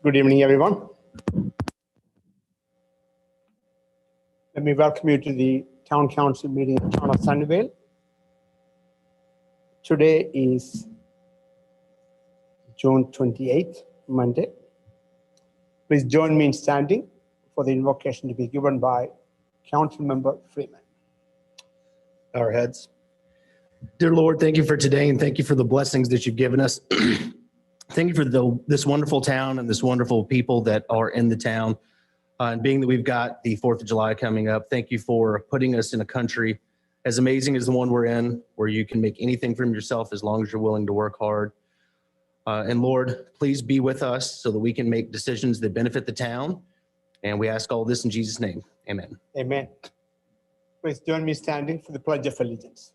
Good evening, everyone. Let me welcome you to the Town Council meeting in the town of Sunnyvale. Today is June 28th, Monday. Please join me in standing for the invocation to be given by Council Member Freeman. Bow our heads. Dear Lord, thank you for today and thank you for the blessings that you've given us. Thank you for this wonderful town and this wonderful people that are in the town. And being that we've got the 4th of July coming up, thank you for putting us in a country as amazing as the one we're in, where you can make anything from yourself as long as you're willing to work hard. And Lord, please be with us so that we can make decisions that benefit the town. And we ask all this in Jesus' name. Amen. Amen. Please join me standing for the Pledge of Allegiance.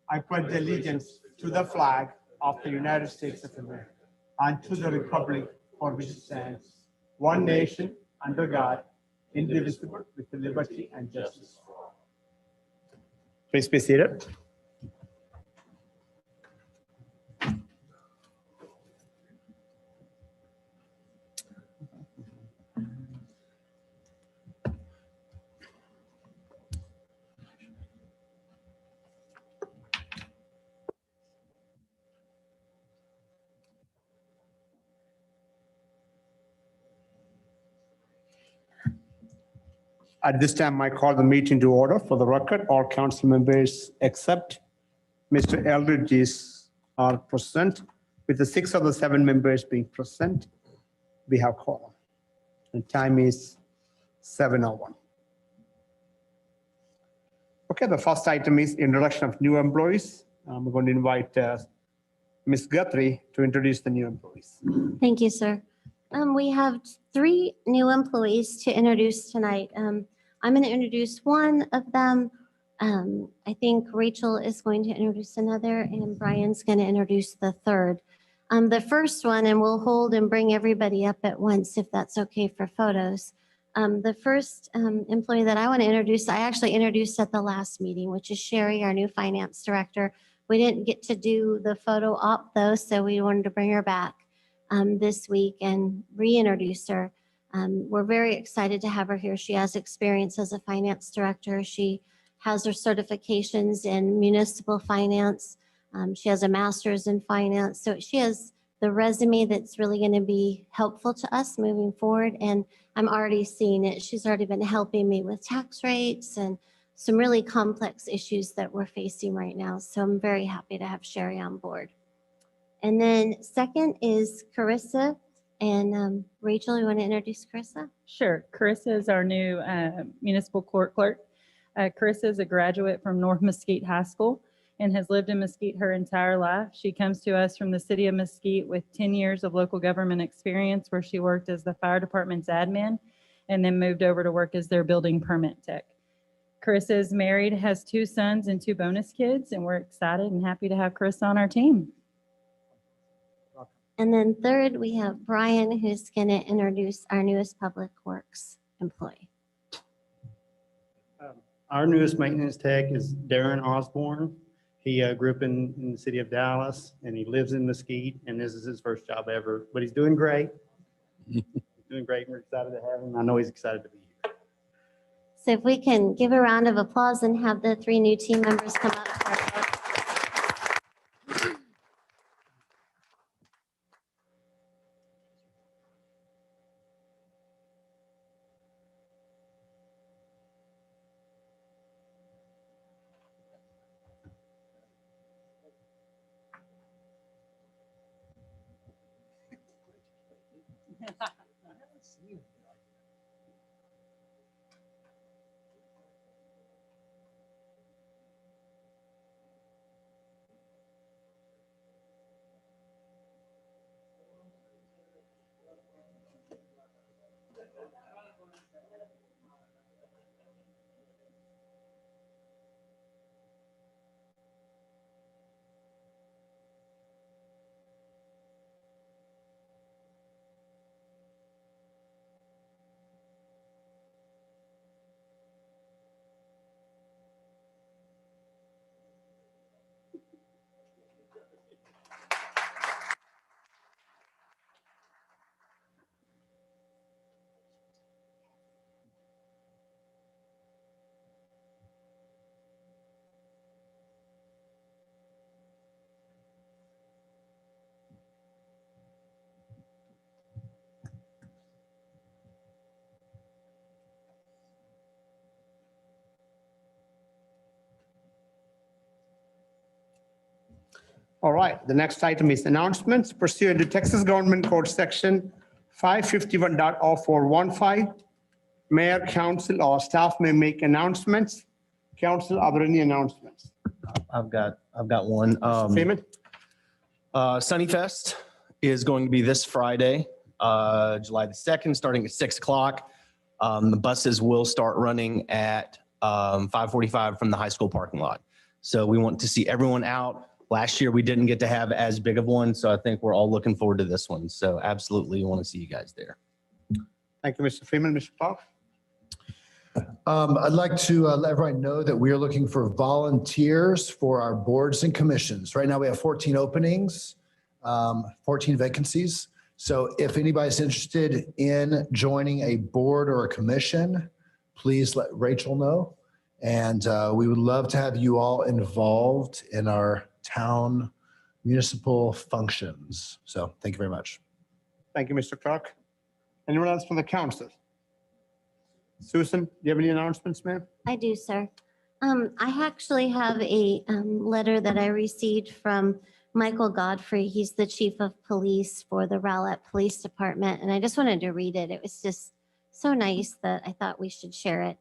I pledge allegiance to the flag of the United States of America and to the republic for which it stands, one nation, under God, indivisible, with liberty and justice for all. Please be seated. At this time, I call the meeting to order. For the record, all council members except Mr. Eldridge are present. With the 6 of the 7 members being present, we have quorum. The time is 7:01. Okay, the first item is introduction of new employees. I'm going to invite Ms. Guthrie to introduce the new employees. Thank you, sir. We have 3 new employees to introduce tonight. I'm going to introduce one of them. I think Rachel is going to introduce another, and Brian's going to introduce the third. The first one, and we'll hold and bring everybody up at once if that's okay for photos. The first employee that I want to introduce, I actually introduced at the last meeting, which is Sheree, our new finance director. We didn't get to do the photo op though, so we wanted to bring her back this week and reintroduce her. We're very excited to have her here. She has experience as a finance director. She has her certifications in municipal finance. She has a master's in finance. So she has the resume that's really going to be helpful to us moving forward. And I'm already seeing it. She's already been helping me with tax rates and some really complex issues that we're facing right now. So I'm very happy to have Sheree on board. And then second is Charissa. And Rachel, you want to introduce Charissa? Sure. Charissa is our new municipal court clerk. Charissa is a graduate from North Mesquite High School and has lived in Mesquite her entire life. She comes to us from the city of Mesquite with 10 years of local government experience, where she worked as the fire department's admin and then moved over to work as their building permit tech. Charissa is married, has 2 sons and 2 bonus kids, and we're excited and happy to have Charissa on our team. And then third, we have Brian, who's going to introduce our newest public works employee. Our newest maintenance tech is Darren Osborne. He grew up in the city of Dallas, and he lives in Mesquite, and this is his first job ever, but he's doing great. He's doing great, and we're excited to have him. I know he's excited to be here. So if we can give a round of applause and have the 3 new team members come up. All right, the next item is announcements pursuant to Texas Government Code Section 551.0415. Mayor, council, or staff may make announcements. Council, are there any announcements? I've got one. Mr. Freeman? Sunnyfest is going to be this Friday, July the 2nd, starting at 6 o'clock. The buses will start running at 5:45 from the high school parking lot. So we want to see everyone out. Last year, we didn't get to have as big of one, so I think we're all looking forward to this one. So absolutely want to see you guys there. Thank you, Mr. Freeman. Mr. Clark? I'd like to let everyone know that we are looking for volunteers for our boards and commissions. Right now, we have 14 openings, 14 vacancies. So if anybody's interested in joining a board or a commission, please let Rachel know. And we would love to have you all involved in our town municipal functions. So thank you very much. Thank you, Mr. Clark. Anyone else from the council? Susan, do you have any announcements, ma'am? I do, sir. I actually have a letter that I received from Michael Guthrie. He's the chief of police for the Rowlett Police Department, and I just wanted to read it. It was just so nice that I thought we should share it.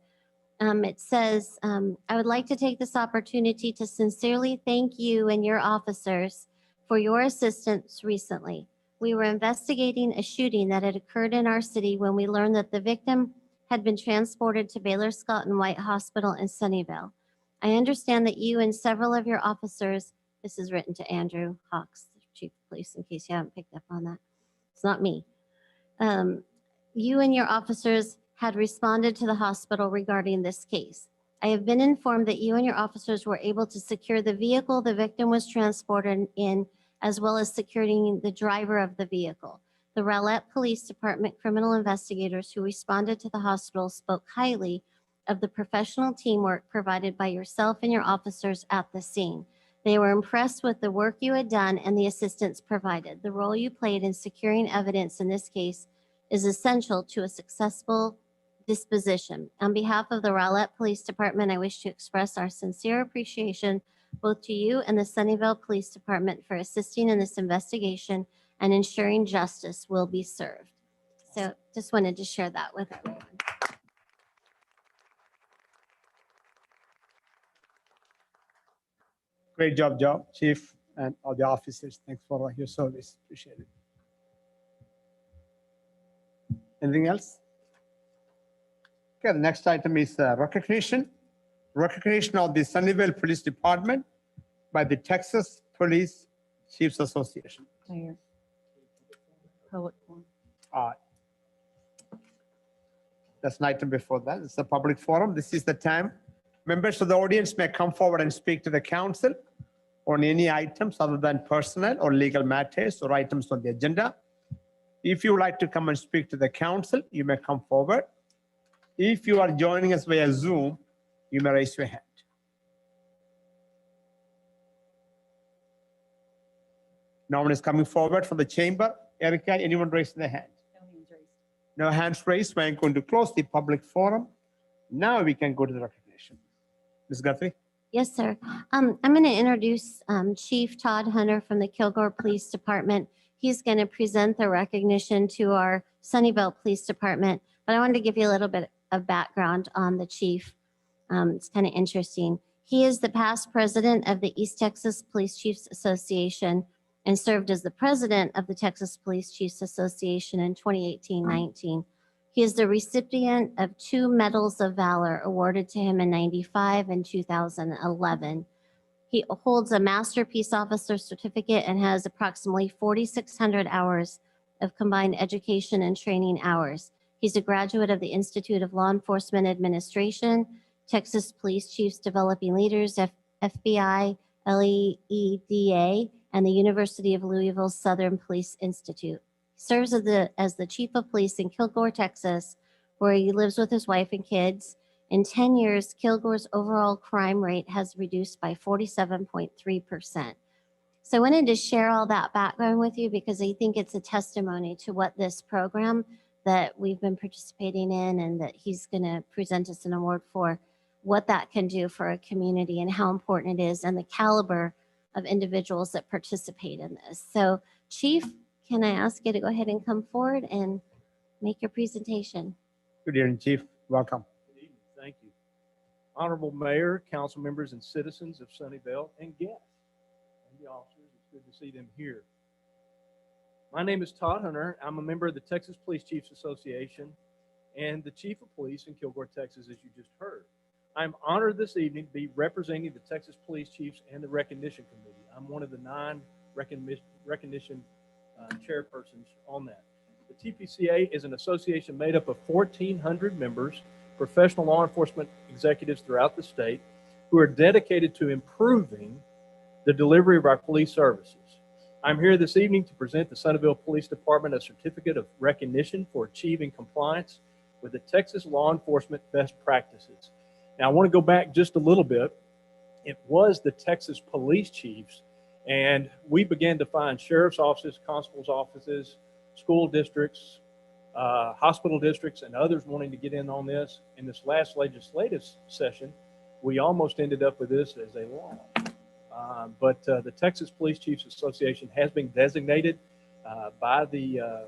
It says, I would like to take this opportunity to sincerely thank you and your officers for your assistance recently. We were investigating a shooting that had occurred in our city when we learned that the victim had been transported to Baylor Scott and White Hospital in Sunnyvale. I understand that you and several of your officers, this is written to Andrew Hawks, the chief of police, in case you haven't picked up on that. It's not me. You and your officers had responded to the hospital regarding this case. I have been informed that you and your officers were able to secure the vehicle the victim was transported in, as well as securing the driver of the vehicle. The Rowlett Police Department criminal investigators who responded to the hospital spoke highly of the professional teamwork provided by yourself and your officers at the scene. They were impressed with the work you had done and the assistance provided. The role you played in securing evidence in this case is essential to a successful disposition. On behalf of the Rowlett Police Department, I wish to express our sincere appreciation both to you and the Sunnyvale Police Department for assisting in this investigation and ensuring justice will be served. So just wanted to share that with everyone. Great job, Chief, and all the officers. Thanks for your service. Appreciate it. Anything else? Okay, the next item is recognition. Recognition of the Sunnyvale Police Department by the Texas Police Chiefs Association. Mayor. Public forum. That's an item before that. It's a public forum. This is the time. Members of the audience may come forward and speak to the council on any items other than personnel or legal matters or items on the agenda. If you would like to come and speak to the council, you may come forward. If you are joining us via Zoom, you may raise your hand. No one is coming forward from the chamber. Erica, anyone raising their hand? No hands raised. No hands raised. We're going to close the public forum. Now we can go to the recognition. Ms. Guthrie? Yes, sir. I'm going to introduce Chief Todd Hunter from the Kilgore Police Department. He's going to present the recognition to our Sunnyvale Police Department, but I wanted to give you a little bit of background on the chief. It's kind of interesting. He is the past president of the East Texas Police Chiefs Association and served as the president of the Texas Police Chiefs Association in 2018-19. He is the recipient of 2 Medals of Valor awarded to him in 95 and 2011. He holds a Master Peace Officer certificate and has approximately 4,600 hours of combined education and training hours. He's a graduate of the Institute of Law Enforcement Administration, Texas Police Chiefs Developing Leaders, FBI, LEEDA, and the University of Louisville Southern Police Institute. He serves as the chief of police in Kilgore, Texas, where he lives with his wife and kids. In 10 years, Kilgore's overall crime rate has reduced by 47.3%. So I wanted to share all that background with you because I think it's a testimony to what this program that we've been participating in and that he's going to present us an award for, what that can do for a community and how important it is and the caliber of individuals that participate in this. So Chief, can I ask you to go ahead and come forward and make your presentation? Good evening, Chief. Welcome. Good evening. Thank you. Honorable Mayor, council members, and citizens of Sunnyvale, and guests, and the officers, it's good to see them here. My name is Todd Hunter. I'm a member of the Texas Police Chiefs Association and the Chief of Police in Kilgore, Texas, as you just heard. I'm honored this evening to be representing the Texas Police Chiefs and the Recognition Committee. I'm one of the 9 recognition chairpersons on that. The TPCA is an association made up of 1,400 members, professional law enforcement executives throughout the state, who are dedicated to improving the delivery of our police services. I'm here this evening to present the Sunnyvale Police Department a certificate of recognition for achieving compliance with the Texas law enforcement best practices. Now, I want to go back just a little bit. It was the Texas police chiefs, and we began to find sheriff's offices, constables' offices, school districts, hospital districts, and others wanting to get in on this. In this last legislative session, we almost ended up with this as a law. But the Texas Police Chiefs Association has been designated by the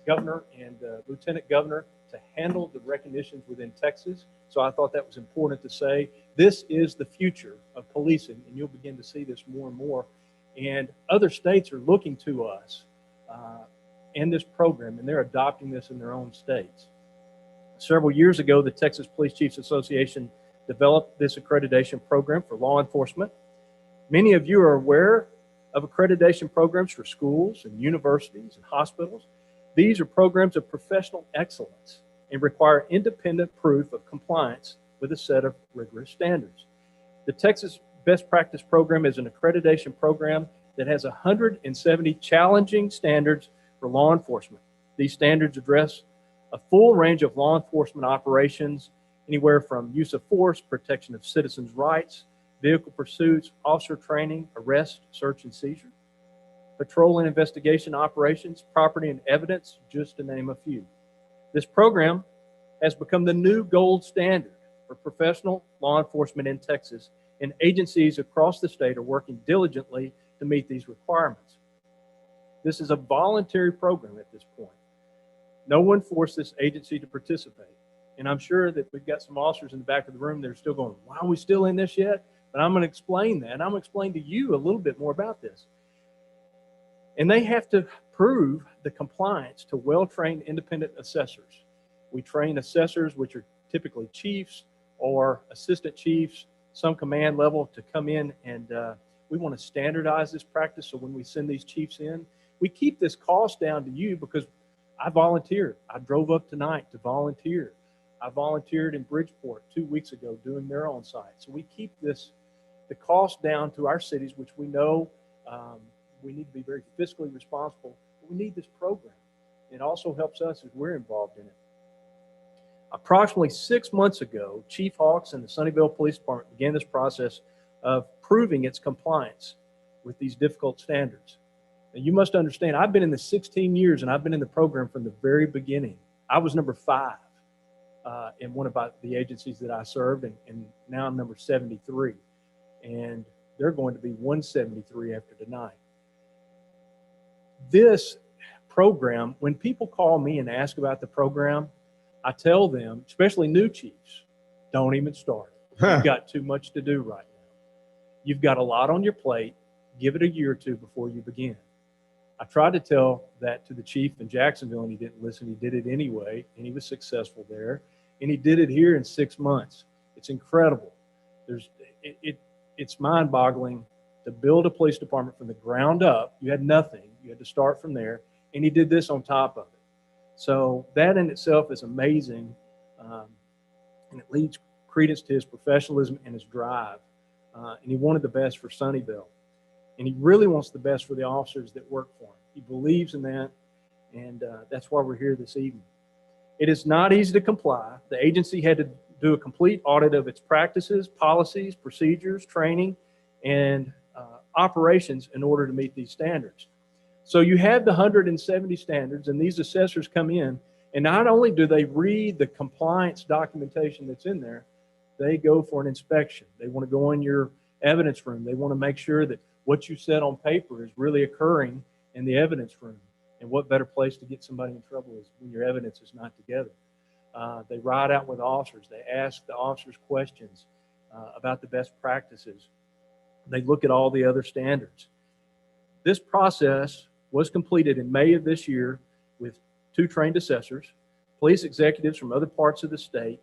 governor and lieutenant governor to handle the recognitions within Texas. So I thought that was important to say. This is the future of policing, and you'll begin to see this more and more. And other states are looking to us in this program, and they're adopting this in their own states. Several years ago, the Texas Police Chiefs Association developed this accreditation program for law enforcement. Many of you are aware of accreditation programs for schools and universities and hospitals. These are programs of professional excellence and require independent proof of compliance with a set of rigorous standards. The Texas Best Practice Program is an accreditation program that has 170 challenging standards for law enforcement. These standards address a full range of law enforcement operations, anywhere from use of force, protection of citizens' rights, vehicle pursuits, officer training, arrest, search and seizure, patrol and investigation operations, property and evidence, just to name a few. This program has become the new gold standard for professional law enforcement in Texas, and agencies across the state are working diligently to meet these requirements. This is a voluntary program at this point. No one forced this agency to participate. And I'm sure that we've got some officers in the back of the room that are still going, why are we still in this yet? But I'm going to explain that. And I'm going to explain to you a little bit more about this. And they have to prove the compliance to well-trained independent assessors. We train assessors, which are typically chiefs or assistant chiefs, some command level, to come in, and we want to standardize this practice. So when we send these chiefs in, we keep this cost down to you, because I volunteered. I drove up tonight to volunteer. I volunteered in Bridgeport 2 weeks ago doing their own site. So we keep the cost down to our cities, which we know we need to be very fiscally responsible. But we need this program. It also helps us as we're involved in it. Approximately 6 months ago, Chief Hawks and the Sunnyvale Police Department began this process of proving its compliance with these difficult standards. Now, you must understand, I've been in the 16 years, and I've been in the program from the very beginning. I was number 5 in one of the agencies that I served, and now I'm number 73. And they're going to be 173 after tonight. This program, when people call me and ask about the program, I tell them, especially new chiefs, don't even start. You've got too much to do right now. You've got a lot on your plate. Give it a year or two before you begin. I tried to tell that to the chief in Jacksonville, and he didn't listen. He did it anyway, and he was successful there. And he did it here in 6 months. It's incredible. It's mind-boggling to build a police department from the ground up. You had nothing. You had to start from there. And he did this on top of it. So that in itself is amazing. And it leads credence to his professionalism and his drive. And he wanted the best for Sunnyvale. And he really wants the best for the officers that work for him. He believes in that. And that's why we're here this evening. It is not easy to comply. The agency had to do a complete audit of its practices, policies, procedures, training, and operations in order to meet these standards. So you have the 170 standards, and these assessors come in, and not only do they read the compliance documentation that's in there, they go for an inspection. They want to go in your evidence room. They want to make sure that what you said on paper is really occurring in the evidence room. And what better place to get somebody in trouble is when your evidence is not together. They ride out with officers. They ask the officers questions about the best practices. They look at all the other standards. This process was completed in May of this year with 2 trained assessors. Police executives from other parts of the state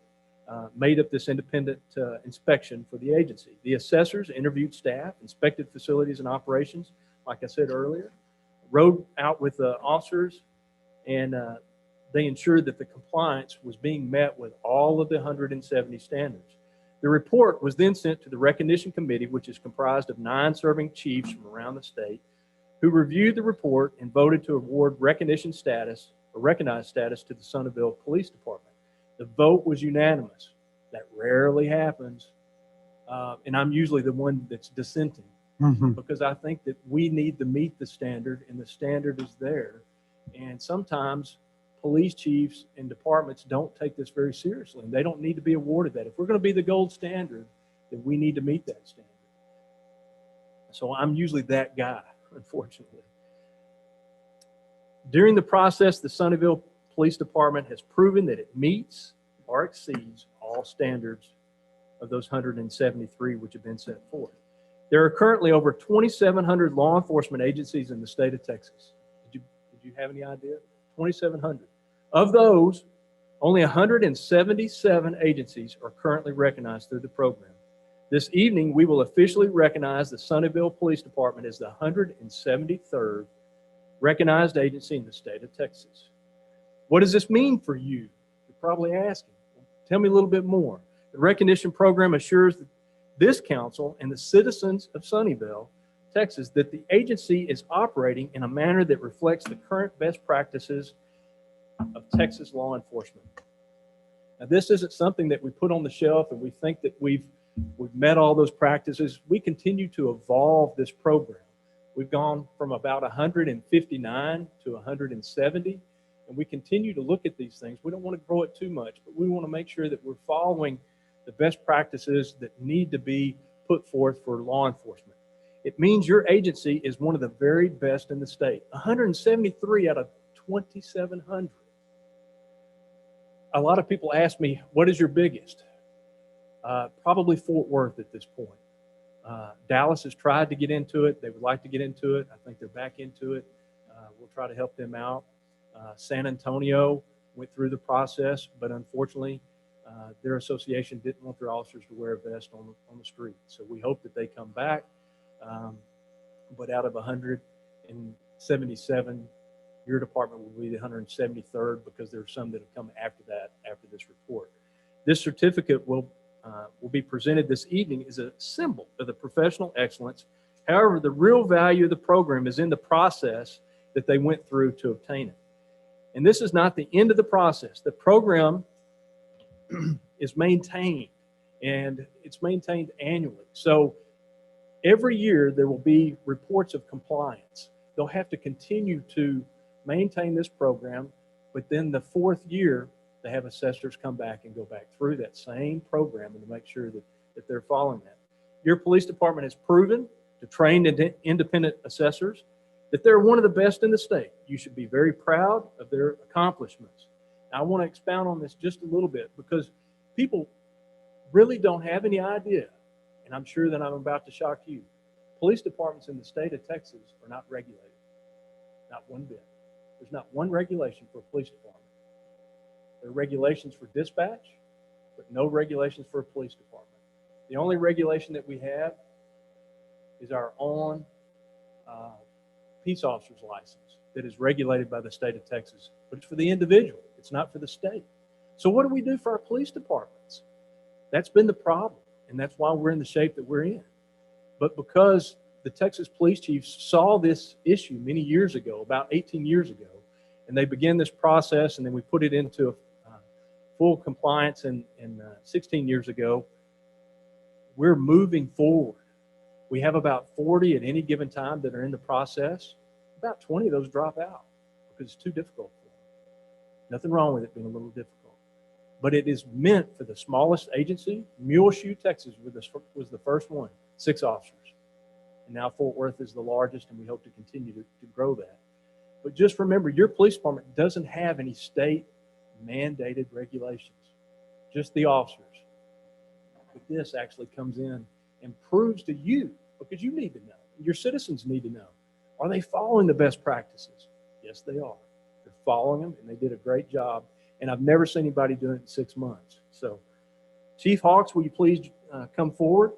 made up this independent inspection for the agency. The assessors interviewed staff, inspected facilities and operations, like I said earlier, rode out with the officers, and they ensured that the compliance was being met with all of the 170 standards. The report was then sent to the Recognition Committee, which is comprised of 9 serving chiefs from around the state, who reviewed the report and voted to award recognition status or recognized status to the Sunnyvale Police Department. The vote was unanimous. That rarely happens. And I'm usually the one that's dissenting because I think that we need to meet the standard, and the standard is there. And sometimes police chiefs and departments don't take this very seriously, and they don't need to be awarded that. If we're going to be the gold standard, then we need to meet that standard. So I'm usually that guy, unfortunately. During the process, the Sunnyvale Police Department has proven that it meets or exceeds all standards of those 173 which have been set forth. There are currently over 2,700 law enforcement agencies in the state of Texas. Did you have any idea? 2,700. Of those, only 177 agencies are currently recognized through the program. This evening, we will officially recognize the Sunnyvale Police Department as the 173rd recognized agency in the state of Texas. What does this mean for you? You're probably asking. Tell me a little bit more. The recognition program assures this council and the citizens of Sunnyvale, Texas, that the agency is operating in a manner that reflects the current best practices of Texas law enforcement. Now, this isn't something that we put on the shelf and we think that we've met all those practices. We continue to evolve this program. We've gone from about 159 to 170, and we continue to look at these things. We don't want to grow it too much, but we want to make sure that we're following the best practices that need to be put forth for law enforcement. It means your agency is one of the very best in the state. 173 out of 2,700. A lot of people ask me, what is your biggest? Probably Fort Worth at this point. Dallas has tried to get into it. They would like to get into it. I think they're back into it. We'll try to help them out. San Antonio went through the process, but unfortunately, their association didn't want their officers to wear a vest on the street. So we hope that they come back. But out of 177, your department will be the 173rd because there are some that have come after that, after this report. This certificate will be presented this evening as a symbol of the professional excellence. However, the real value of the program is in the process that they went through to obtain it. And this is not the end of the process. The program is maintained, and it's maintained annually. So every year there will be reports of compliance. They'll have to continue to maintain this program, but then the 4th year, they have assessors come back and go back through that same program and to make sure that they're following that. Your police department has proven to trained independent assessors that they're one of the best in the state. You should be very proud of their accomplishments. Now, I want to expound on this just a little bit because people really don't have any idea, and I'm sure that I'm about to shock you. Police departments in the state of Texas are not regulated, not one bit. There's not one regulation for a police department. There are regulations for dispatch, but no regulations for a police department. The only regulation that we have is our own peace officer's license that is regulated by the state of Texas, but it's for the individual. It's not for the state. So what do we do for our police departments? That's been the problem, and that's why we're in the shape that we're in. But because the Texas police chiefs saw this issue many years ago, about 18 years ago, and they began this process, and then we put it into full compliance in 16 years ago, we're moving forward. We have about 40 at any given time that are in the process. About 20 of those drop out because it's too difficult for them. Nothing wrong with it being a little difficult. But it is meant for the smallest agency. Muleshoe, Texas was the first one. 6 officers. And now Fort Worth is the largest, and we hope to continue to grow that. But just remember, your police department doesn't have any state mandated regulations, just the officers. But this actually comes in and proves to you, because you need to know, your citizens need to know, are they following the best practices? Yes, they are. They're following them, and they did a great job. And I've never seen anybody do it in 6 months. So, Chief Hawks, will you please come forward?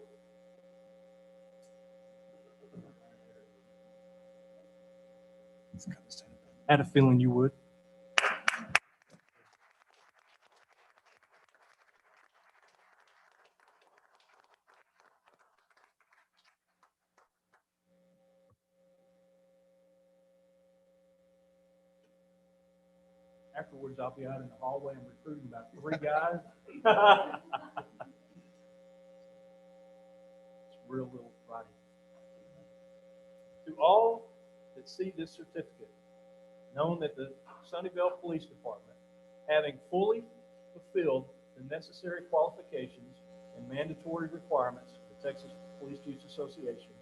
I had a feeling you would. Afterwards, I'll be out in the hallway and recruiting about 3 guys. It's real little fighting. To all that see this certificate, known that the Sunnyvale Police Department, having fully fulfilled the necessary qualifications and mandatory requirements of the Texas Police Chiefs Association,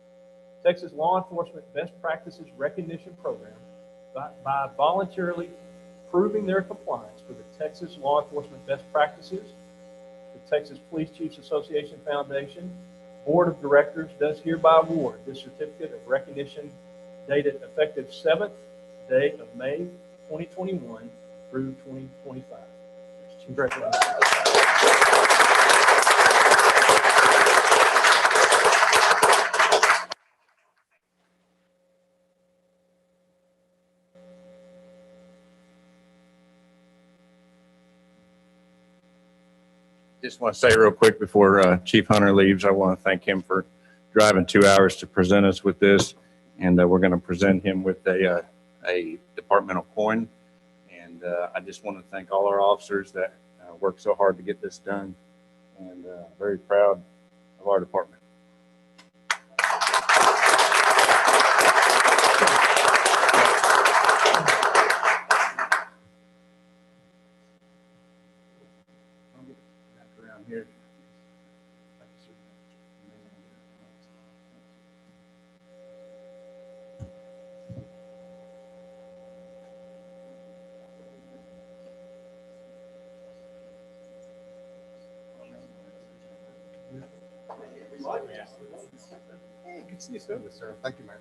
Texas Law Enforcement Best Practices Recognition Program, by voluntarily proving their compliance with the Texas Law Enforcement Best Practices, the Texas Police Chiefs Association Foundation Board of Directors does hereby award this certificate of recognition dated effective 7th day of May 2021 through 2025. Congratulations. Just want to say real quick before Chief Hunter leaves, I want to thank him for driving 2 hours to present us with this. And we're going to present him with a departmental coin. And I just want to thank all our officers that worked so hard to get this done, and very proud of our department. Here. Hey, good to see you, sir. Yes, sir. Thank you, Mayor.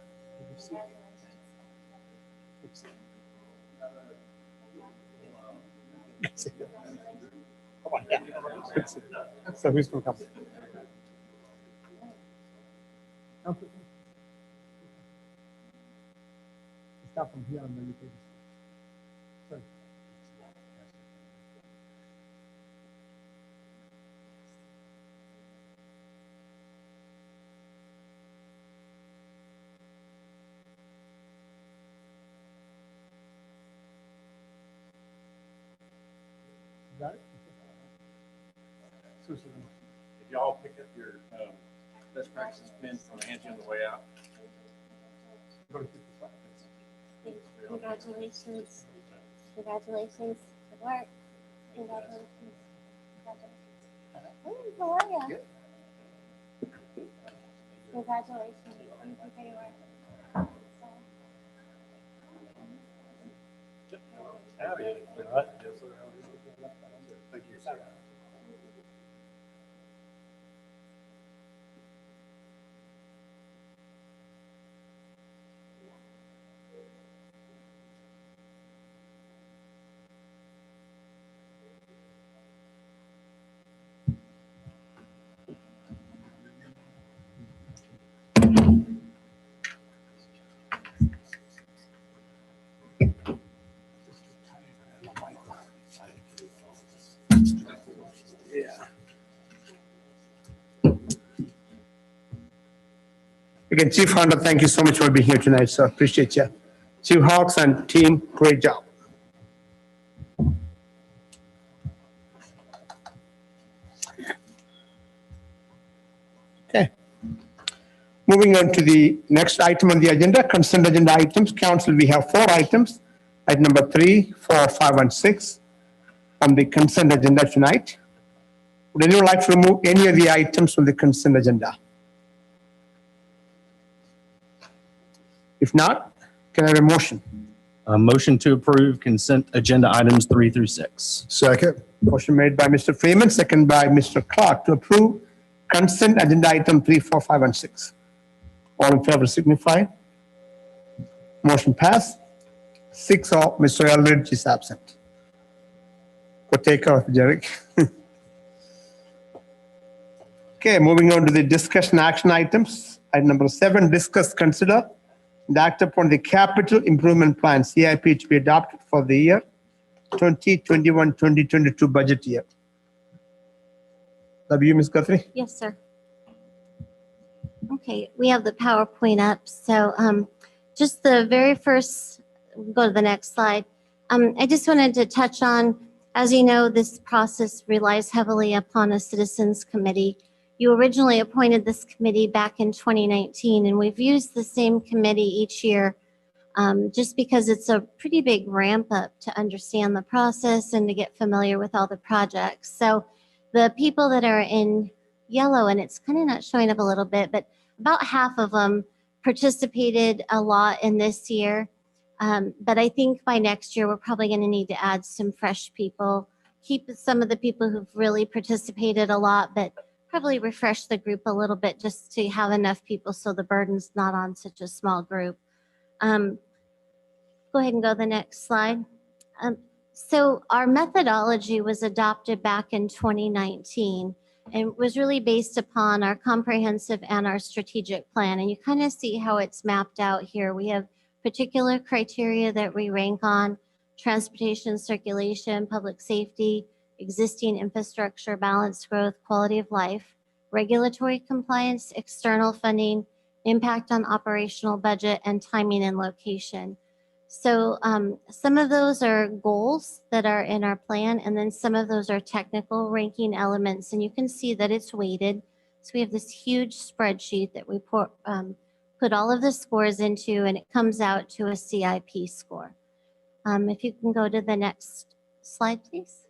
So who's going to come? Start from here and then you take it. Sorry. Got it? Did y'all pick up your best practices pin from Angie on the way out? Congratulations. Congratulations. Good work. Congratulations. Congratulations. How are you? Congratulations. Thank you for your work. Thank you, sir. Again, Chief Hunter, thank you so much for being here tonight, sir. Appreciate you. Chief Hawks and team, great job. Okay. Moving on to the next item on the agenda, consent agenda items. Council, we have 4 items. Item number 3, 4, 5, and 6 on the consent agenda tonight. Would anyone like to remove any of the items from the consent agenda? If not, can I have a motion? A motion to approve consent agenda items 3 through 6. Second. Motion made by Mr. Freeman, second by Mr. Clark to approve consent agenda item 3, 4, 5, and 6. All in favor signify. Motion passed. 6 of Mr. Eldridge is absent. Go take care of it, Derek. Okay, moving on to the discussion action items. Item number 7, discuss, consider, and act upon the capital improvement plan, CIP, to be adopted for the year 2021-2022 budget year. Love you, Ms. Guthrie. Yes, sir. Okay, we have the PowerPoint up. So just the very first, go to the next slide. I just wanted to touch on, as you know, this process relies heavily upon a citizens committee. You originally appointed this committee back in 2019, and we've used the same committee each year just because it's a pretty big ramp up to understand the process and to get familiar with all the projects. So the people that are in yellow, and it's kind of not showing up a little bit, but about half of them participated a lot in this year. But I think by next year, we're probably going to need to add some fresh people, keep some of the people who've really participated a lot, but probably refresh the group a little bit just to have enough people so the burden's not on such a small group. Go ahead and go to the next slide. So our methodology was adopted back in 2019 and was really based upon our comprehensive and our strategic plan. And you kind of see how it's mapped out here. We have particular criteria that we rank on: transportation, circulation, public safety, existing infrastructure, balanced growth, quality of life, regulatory compliance, external funding, impact on operational budget, and timing and location. So some of those are goals that are in our plan, and then some of those are technical ranking elements, and you can see that it's weighted. So we have this huge spreadsheet that we put all of the scores into, and it comes out to a CIP score. If you can go to the next slide, please.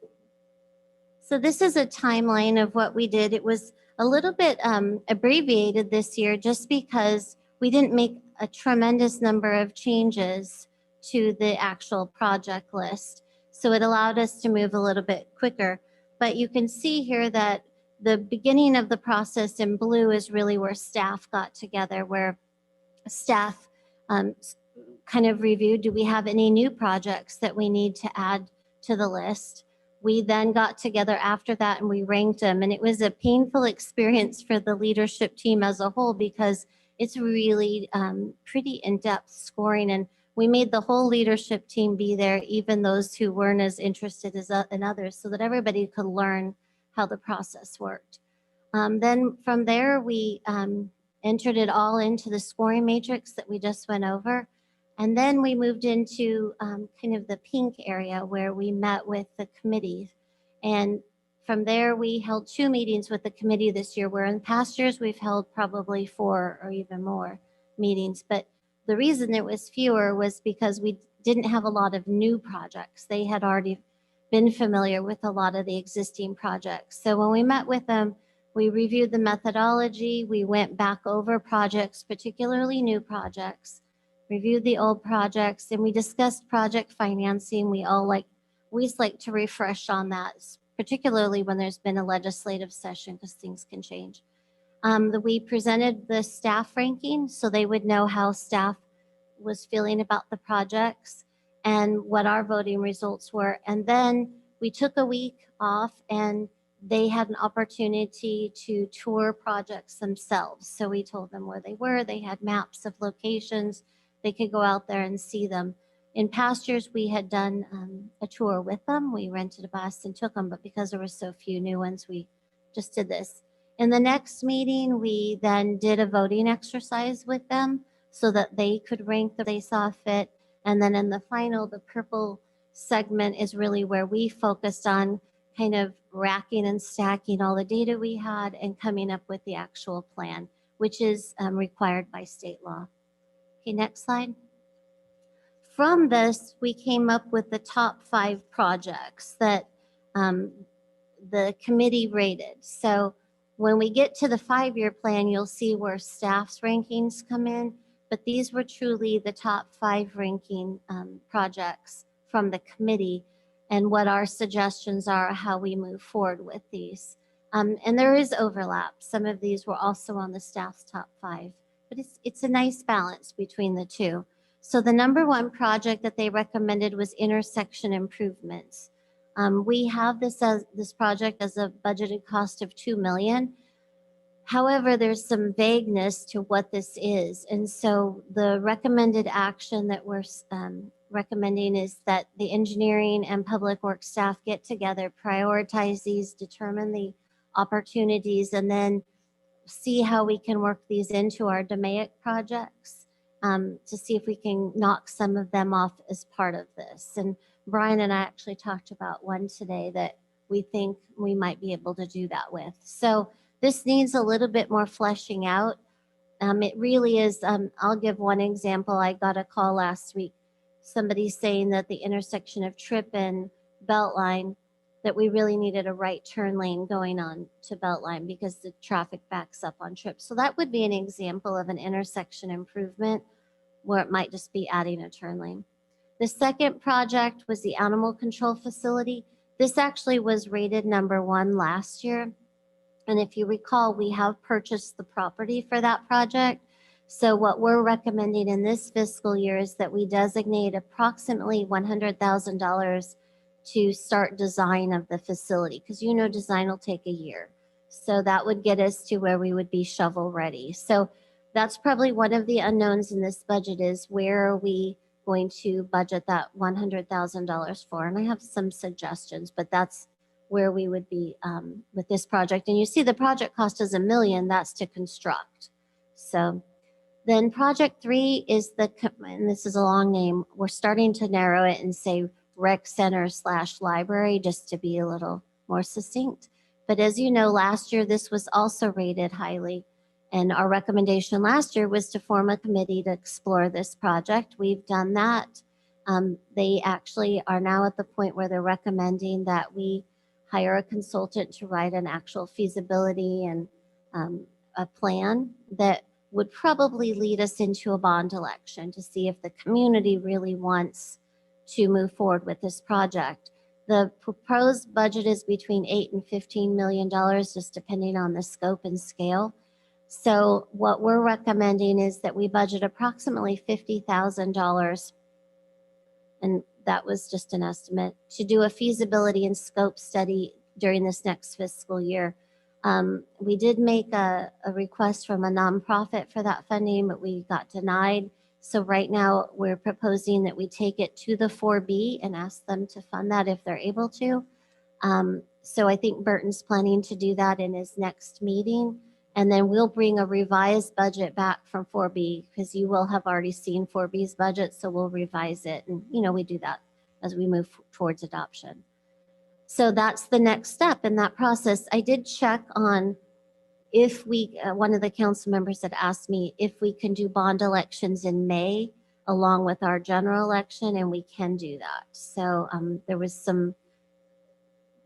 So this is a timeline of what we did. It was a little bit abbreviated this year just because we didn't make a tremendous number of changes to the actual project list. So it allowed us to move a little bit quicker. But you can see here that the beginning of the process in blue is really where staff got together, where staff kind of reviewed, do we have any new projects that we need to add to the list? We then got together after that and we ranked them. And it was a painful experience for the leadership team as a whole because it's really pretty in-depth scoring. And we made the whole leadership team be there, even those who weren't as interested as in others, so that everybody could learn how the process worked. Then from there, we entered it all into the scoring matrix that we just went over. And then we moved into kind of the pink area where we met with the committee. And from there, we held 2 meetings with the committee this year, where in past years, we've held probably 4 or even more meetings. But the reason it was fewer was because we didn't have a lot of new projects. They had already been familiar with a lot of the existing projects. So when we met with them, we reviewed the methodology. We went back over projects, particularly new projects, reviewed the old projects, and we discussed project financing. We always like to refresh on that, particularly when there's been a legislative session, because things can change. We presented the staff ranking so they would know how staff was feeling about the projects and what our voting results were. And then we took a week off and they had an opportunity to tour projects themselves. So we told them where they were. They had maps of locations. They could go out there and see them. In past years, we had done a tour with them. We rented a bus and took them, but because there were so few new ones, we just did this. In the next meeting, we then did a voting exercise with them so that they could rank that they saw fit. And then in the final, the purple segment is really where we focused on kind of racking and stacking all the data we had and coming up with the actual plan, which is required by state law. Okay, next slide. From this, we came up with the top 5 projects that the committee rated. So when we get to the 5-year plan, you'll see where staff's rankings come in. but these were truly the top 5 ranking projects from the committee and what our suggestions are, how we move forward with these. And there is overlap. Some of these were also on the staff's top 5, but it's a nice balance between the two. So the number 1 project that they recommended was intersection improvements. We have this project as a budgeted cost of $2 million. However, there's some vagueness to what this is. And so the recommended action that we're recommending is that the engineering and public works staff get together, prioritize these, determine the opportunities, and then see how we can work these into our DMAIC projects to see if we can knock some of them off as part of this. And Brian and I actually talked about one today that we think we might be able to do that with. So this needs a little bit more fleshing out. It really is, I'll give one example. I got a call last week, somebody saying that the intersection of Tripp and Beltline, that we really needed a right turn lane going on to Beltline because the traffic backs up on Tripp. So that would be an example of an intersection improvement where it might just be adding a turn lane. The second project was the animal control facility. This actually was rated number 1 last year. And if you recall, we have purchased the property for that project. So what we're recommending in this fiscal year is that we designate approximately $100,000 to start design of the facility, because you know design will take a year. So that would get us to where we would be shovel ready. So that's probably one of the unknowns in this budget is where are we going to budget that $100,000 for? And I have some suggestions, but that's where we would be with this project. And you see the project cost is $1 million, that's to construct. So then project 3 is and this is a long name, we're starting to narrow it and say rec center / library, just to be a little more succinct. But as you know, last year, this was also rated highly. And our recommendation last year was to form a committee to explore this project. We've done that. They actually are now at the point where they're recommending that we hire a consultant to write an actual feasibility and a plan that would probably lead us into a bond election to see if the community really wants to move forward with this project. The proposed budget is between $8 and $15 million, just depending on the scope and scale. So what we're recommending is that we budget approximately $50,000, and that was just an estimate, to do a feasibility and scope study during this next fiscal year. We did make a request from a nonprofit for that funding, but we got denied. So right now we're proposing that we take it to the 4B and ask them to fund that if they're able to. So I think Burton's planning to do that in his next meeting. And then we'll bring a revised budget back from 4B because you will have already seen 4B's budget. So we'll revise it. And, you know, we do that as we move towards adoption. So that's the next step in that process. I did check on if we, one of the council members had asked me if we can do bond elections in May along with our general election, and we can do that. So there was some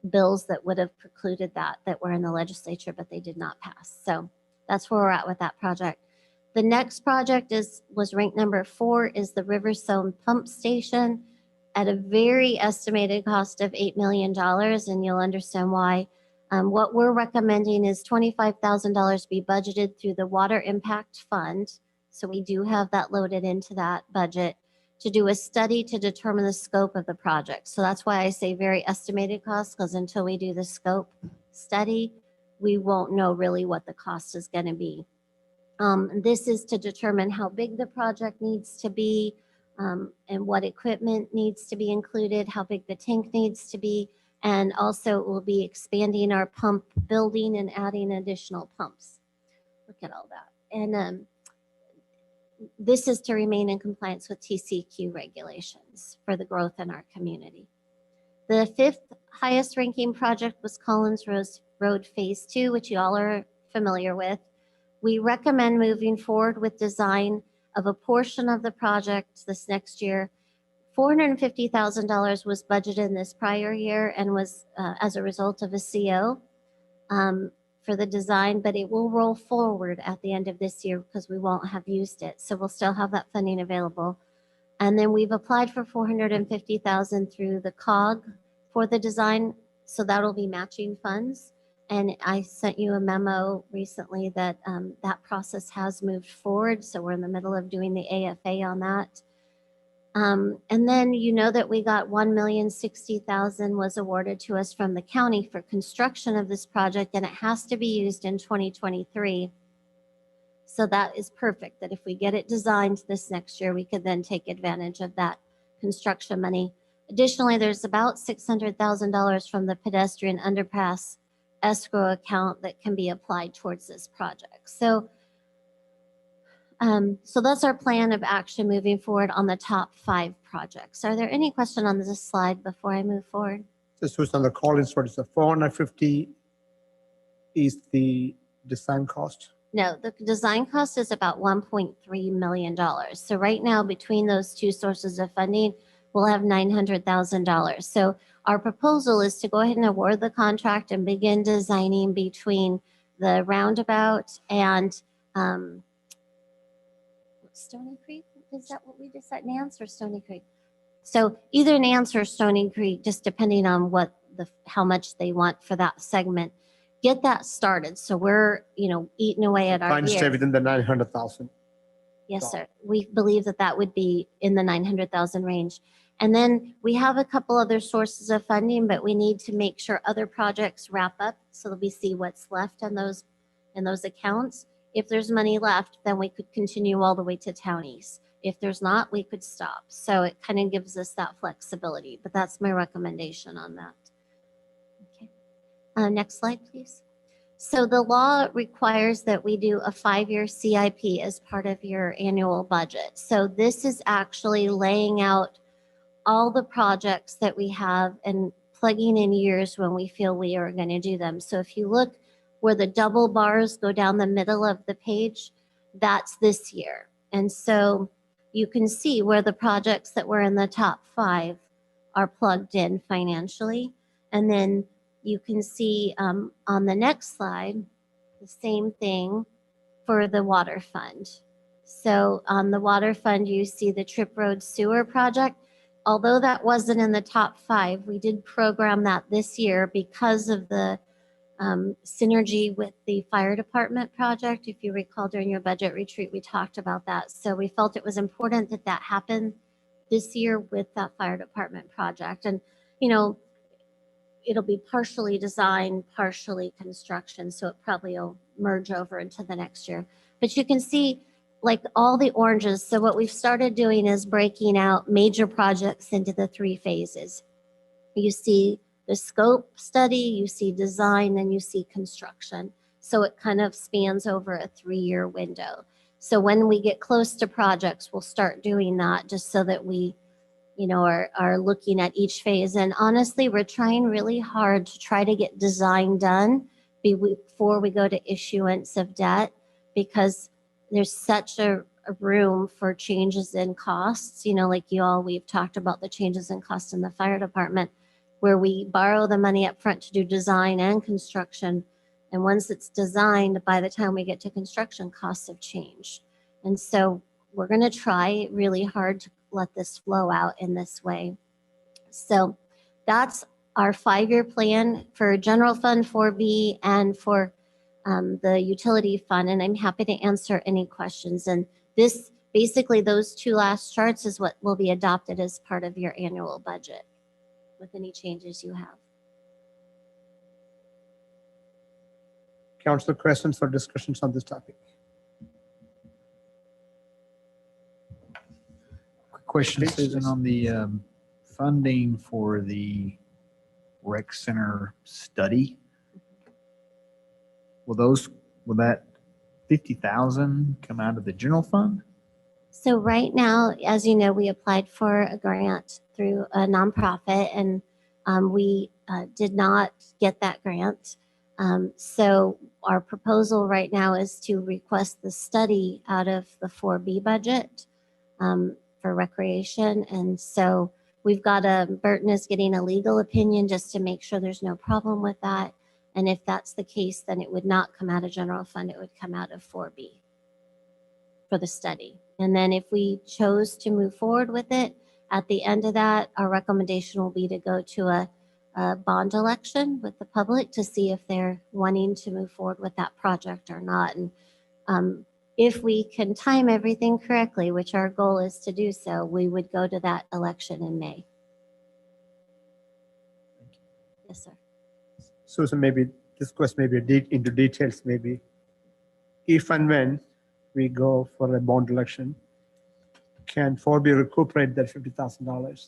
bills that would have precluded that were in the legislature, but they did not pass. So that's where we're at with that project. The next project was ranked number 4 is the Riverstone Pump Station at a very estimated cost of $8 million, and you'll understand why. What we're recommending is $25,000 be budgeted through the Water Impact Fund. So we do have that loaded into that budget to do a study to determine the scope of the project. So that's why I say very estimated cost, because until we do the scope study, we won't know really what the cost is going to be. This is to determine how big the project needs to be and what equipment needs to be included, how big the tank needs to be, and also we'll be expanding our pump building and adding additional pumps. Look at all that. And this is to remain in compliance with TCQ regulations for the growth in our community. The 5th highest ranking project was Collins Road Phase 2, which you all are familiar with. We recommend moving forward with design of a portion of the project this next year. $450,000 was budgeted in this prior year and was as a result of a CO. For for the design, but it will roll forward at the end of this year because we won't have used it. So we'll still have that funding available. And then we've applied for 450,000 through the COG for the design. So that'll be matching funds. And I sent you a memo recently that that process has moved forward. So we're in the middle of doing the AFA on that. And then you know that we got $1,060,000 was awarded to us from the county for construction of this project, and it has to be used in 2023. So that is perfect, that if we get it designed this next year, we could then take advantage of that construction money. Additionally, there's about $600,000 from the pedestrian underpass escrow account that can be applied towards this project. So that's our plan of action moving forward on the top 5 projects. Are there any questions on this slide before I move forward? This was on the Collins, what is the 450 is the design cost? No, the design cost is about $1.3 million. So right now, between those two sources of funding, we'll have $900,000. So our proposal is to go ahead and award the contract and begin designing between the roundabout and Stony Creek. Is that what we decided, Nance or Stony Creek? So either Nance or Stony Creek, just depending on what how much they want for that segment. Get that started. So we're, eating away at our Trying to stay year. within the 900,000. Yes, sir. We believe that that would be in the 900,000 range. And then we have a couple other sources of funding, but we need to make sure other projects wrap up so that we see what's left in those accounts. If there's money left, then we could continue all the way to townies. If there's not, we could stop. So it kind of gives us that flexibility, but that's my recommendation on that. Okay. Next slide, please. So the law requires that we do a 5-year CIP as part of your annual budget. So this is actually laying out all the projects that we have and plugging in years when we feel we are going to do them. So if you look where the double bars go down the middle of the page, that's this year. And so you can see where the projects that were in the top 5 are plugged in financially. And then you can see on the next slide, the same thing for the water fund. So on the water fund, you see the Trip Road Sewer project. Although that wasn't in the top 5, we did program that this year because of the synergy with the fire department project. If you recall, during your budget retreat, we talked about that. So we felt it was important that that happened this year with that fire department project. And, it'll be partially design, partially construction. So it probably will merge over into the next year. But you can see like all the oranges. So what we've started doing is breaking out major projects into the 3 phases. You see the scope study, you see design, and you see construction. So it kind of spans over a 3-year window. So when we get close to projects, we'll start doing that just so that we, are looking at each phase. And honestly, we're trying really hard to try to get design done before we go to issuance of debt, because there's such a room for changes in costs. Like we've talked about the changes in cost in the fire department, where we borrow the money up front to do design and construction. And once it's designed, by the time we get to construction, costs have changed. And so we're going to try really hard to let this flow out in this way. So that's our 5-year plan for general fund 4B and for the utility fund. And I'm happy to answer any questions. And this, basically those 2 last charts is what will be adopted as part of your annual budget with any changes you have. Council questions or discussions on this topic? Quick question, Please, Susan, yes. on the funding for the rec center study. Will that 50,000 come out of the general fund? So right now, as you know, we applied for a grant through a nonprofit, and we did not get that grant. So our proposal right now is to request the study out of the 4B budget for recreation. And so we've got Burton is getting a legal opinion just to make sure there's no problem with that. And if that's the case, then it would not come out of general fund, it would come out of 4B for the study. And then if we chose to move forward with it, at the end of that, our recommendation will be to go to a bond election with the public to see if they're wanting to move forward with that project or not. And if we can time everything correctly, which our goal is to do so, we would go to that election in May. Yes, sir. Susan, maybe this question maybe into details, maybe. If and when we go for a bond election, can 4B recuperate that $50,000?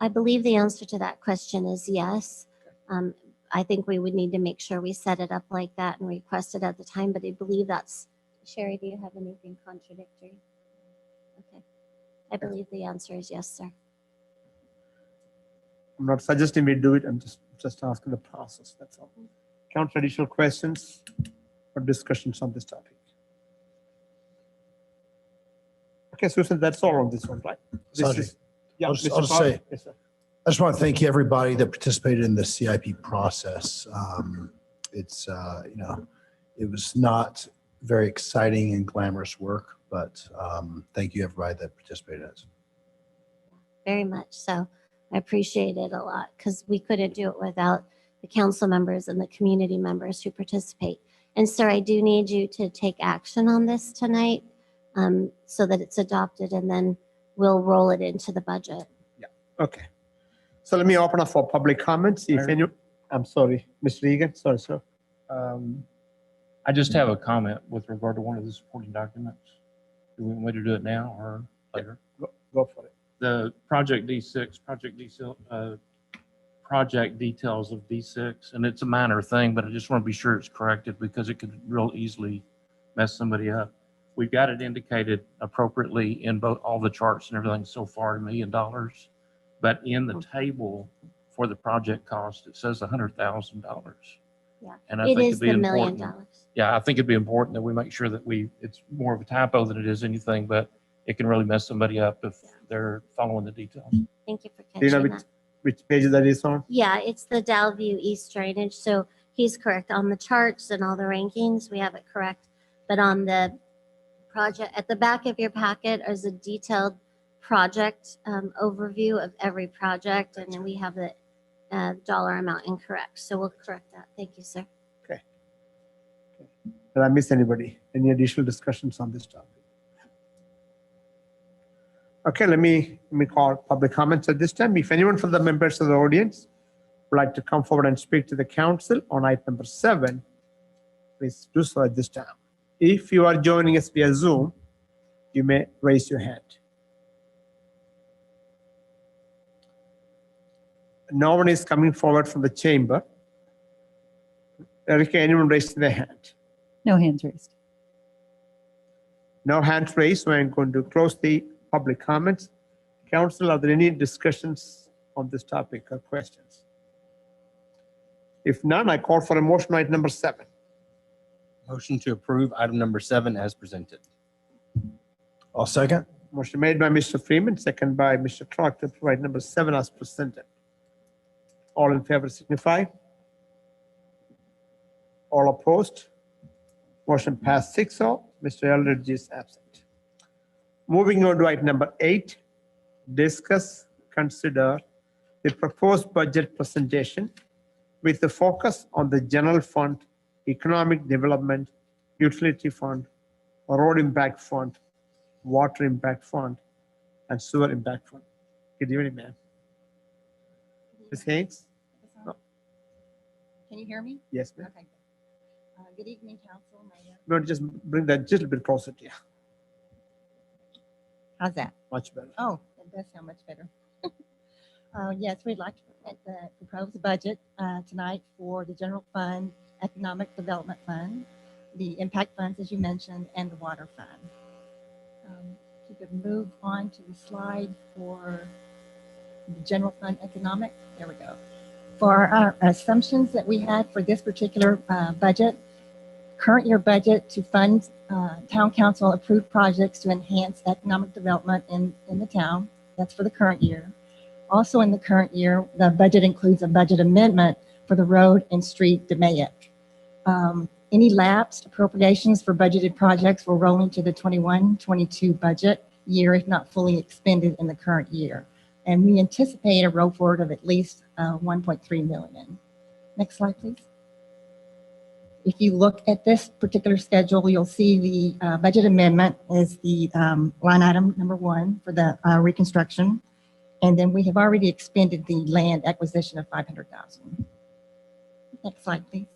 I believe the answer to that question is yes. I think we would need to make sure we set it up like that and request it at the time, but I believe that's, Sheree, do you have anything contradictory? Okay. I believe the answer is yes, sir. I'm not suggesting we do it, I'm just asking the process, that's all. Council, additional questions or discussions on this topic? Okay, Susan, that's all on this one, right? This Sajid, is- yeah, I'll just Mr. say- Clark? Yes, sir. I just want to thank everybody that participated in the CIP process. It's, it was not very exciting and glamorous work, but thank you everybody that participated in it. Very much so. I appreciate it a lot because we couldn't do it without the council members and the community members who participate. And sir, I do need you to take action on this tonight so that it's adopted, and then we'll roll it into the budget. Okay. So let me open up for public comments. If any, I'm sorry, Mr. Egan, sorry, sir. I just have a comment with regard to one of the supporting documents. Do we want me to do it now or later? Go for it. The project D6, project details of D6, and it's a minor thing, but I just want to be sure it's corrected because it could real easily mess somebody up. We've got it indicated appropriately in both all the charts and everything so far, $1 million. But in the table for the project cost, it says $100,000. Yeah, And I it think is it'd be the $1 million. important. Yeah, I think it'd be important that we make sure that it's more of a typo than it is anything, but it can really mess somebody up if they're following the details. Thank you for Do you know catching that. which page that is on? Yeah, it's the Dalview East drainage. So he's correct on the charts and all the rankings. We have it correct. But on the project, at the back of your packet is a detailed project overview of every project. And then we have the dollar amount incorrect. So we'll correct that. Thank you, sir. Did I miss anybody? Any additional discussions on this topic? Okay, let me call public comments at this time. If anyone from the members of the audience would like to come forward and speak to the council on item number 7, please do so at this time. If you are joining us via Zoom, you may raise your hand. No one is coming forward from the chamber. Erica, anyone raising their hand? No hands raised. No hands raised, so I'm going to close the public comments. Council, are there any discussions on this topic or questions? If none, I call for a motion on item number 7. Motion to approve item number 7 as presented. I'll second. Motion made by Mr. Freeman, second by Mr. Clark to approve item number 7 as presented. All in favor signify. All opposed. Motion passed 6-0. Mr. Eldridge is absent. Moving on to item number 8, discuss, consider the proposed budget presentation with the focus on the general fund, economic development, utility fund, road impact fund, water impact fund, and sewer impact fund. Good evening, ma'am. Ms. Haynes? Can you hear me? Yes, ma'am. Okay. Good evening, Council, Mayor. No, just bring that just a little bit closer to you. How's that? Much better. Oh, that does sound much better. Yes, we'd like to present the proposed budget tonight for the General Fund, Economic Development Fund, the Impact Funds, as you mentioned, and the Water Fund. If you could move on to the slide for the General Fund Economic. There we go. For our assumptions that we had for this particular budget, current year budget to fund town council approved projects to enhance economic development in the town. That's for the current year. Also in the current year, the budget includes a budget amendment for the road and street DMAIC. Any lapsed appropriations for budgeted projects will roll into the 21-22 budget year if not fully expended in the current year. And we anticipate a roll forward of at least 1.3 million. Next slide, please. If you look at this particular schedule, you'll see the budget amendment is the line item number 1 for the reconstruction. And then we have already expended the land acquisition of 500,000. Next slide, please.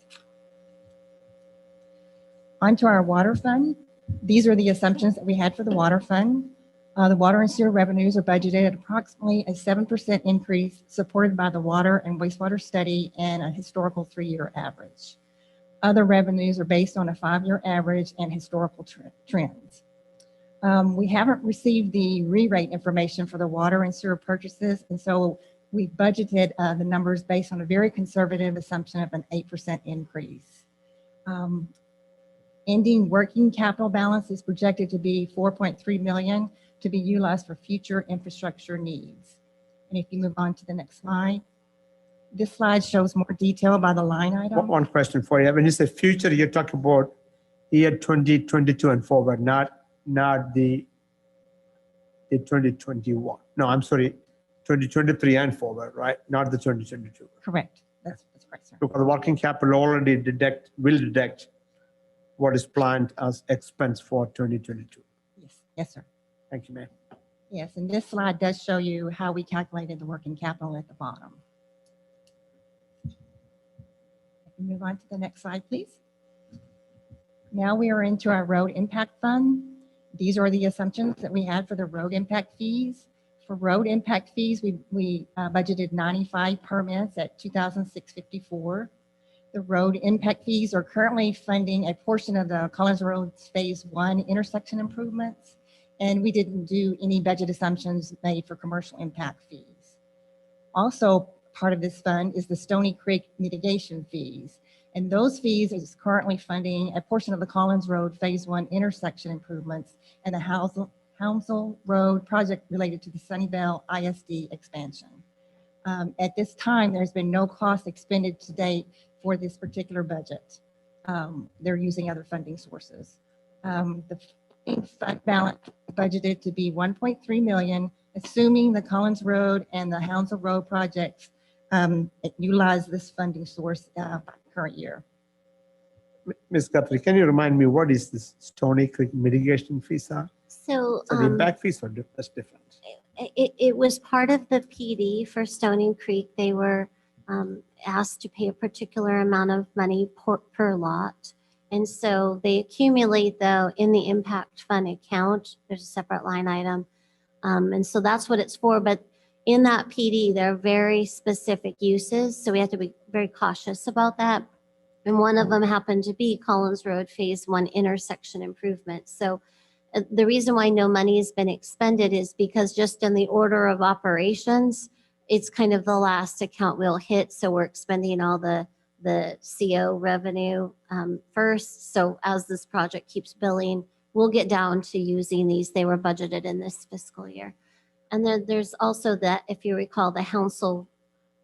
Onto our water fund. These are the assumptions that we had for the water fund. The water and sewer revenues are budgeted at approximately a 7% increase, supported by the water and wastewater study and a historical 3-year average. Other revenues are based on a 5-year average and historical trends. We haven't received the re-rate information for the water and sewer purchases, and so we budgeted the numbers based on a very conservative assumption of an 8% increase. Ending working capital balance is projected to be 4.3 million to be utilized for future infrastructure needs. And if you move on to the next slide, this slide shows more detail by the line item. One question for you. When you say future, you're talking about year 2022 and forward, not the 2021. No, I'm sorry, 2023 and forward, right? Not the 2022. Correct. That's correct, sir. Because the working capital already will deduct what is planned as expense for 2022. Yes, sir. Thank you, ma'am. Yes, and this slide does show you how we calculated the working capital at the bottom. Move on to the next slide, please. Now we are into our road impact fund. These are the assumptions that we had for the road impact fees. For road impact fees, we budgeted 95 permits at $2,654. The road impact fees are currently funding a portion of the Collins Road Phase 1 intersection improvements, and we didn't do any budget assumptions made for commercial impact fees. Also, part of this fund is the Stony Creek mitigation fees, and those fees is currently funding a portion of the Collins Road Phase 1 intersection improvements and the Hounsell Road project related to the Sunnyvale ISD expansion. At this time, there's been no cost expended to date for this particular budget. They're using other funding sources. The fund balance budgeted to be 1.3 million, assuming the Collins Road and the Hounsell Road projects utilize this funding source current year. Ms. Guthrie, can you remind me what is this Stony Creek mitigation fees are? So So the impact fees are that's different. it was part of the PD for Stony Creek. They were asked to pay a particular amount of money per lot. And so they accumulate though in the impact fund account. There's a separate line item. And so that's what it's for. But in that PD, there are very specific uses. So we have to be very cautious about that. And one of them happened to be Collins Road Phase 1 intersection improvement. So the reason why no money has been expended is because just in the order of operations, it's kind of the last account we'll hit. So we're expending all the CO revenue first. So as this project keeps billing, we'll get down to using these. They were budgeted in this fiscal year. And then there's also that, if you recall, the Hounsell,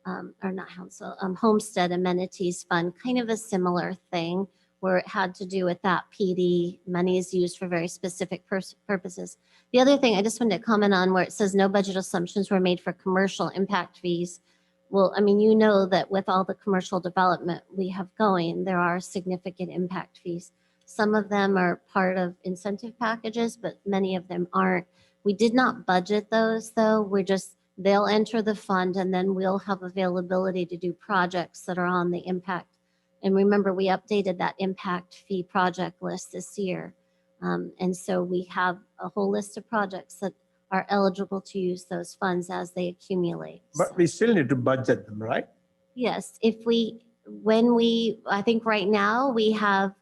or not Hounsell, Homestead Amenities Fund, kind of a similar thing where it had to do with that PD. Money is used for very specific purposes. The other thing I just wanted to comment on where it says no budget assumptions were made for commercial impact fees. Well, I mean, you know that with all the commercial development we have going, there are significant impact fees. Some of them are part of incentive packages, but many of them aren't. We did not budget those though. They'll enter the fund and then we'll have availability to do projects that are on the impact. And remember, we updated that impact fee project list this year. And so we have a whole list of projects that are eligible to use those funds as they accumulate. But we still need to budget them, right? Yes, I think right now we have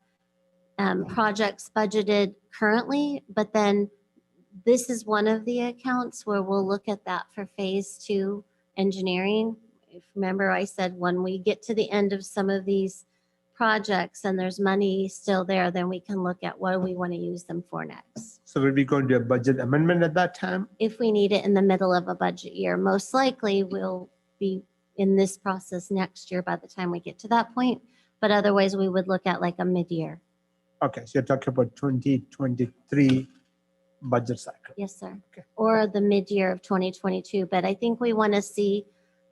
projects budgeted currently, but then this is one of the accounts where we'll look at that for Phase 2 engineering. If remember, I said when we get to the end of some of these projects and there's money still there, then we can look at what do we want to use them for next. So will we go into a budget amendment at that time? If we need it in the middle of a budget year, most likely we'll be in this process next year by the time we get to that point. But otherwise, we would look at like a mid-year. Okay, so you're talking about 2023 budget cycle. Yes, sir. Okay. Or the mid-year of 2022. But I think we want to see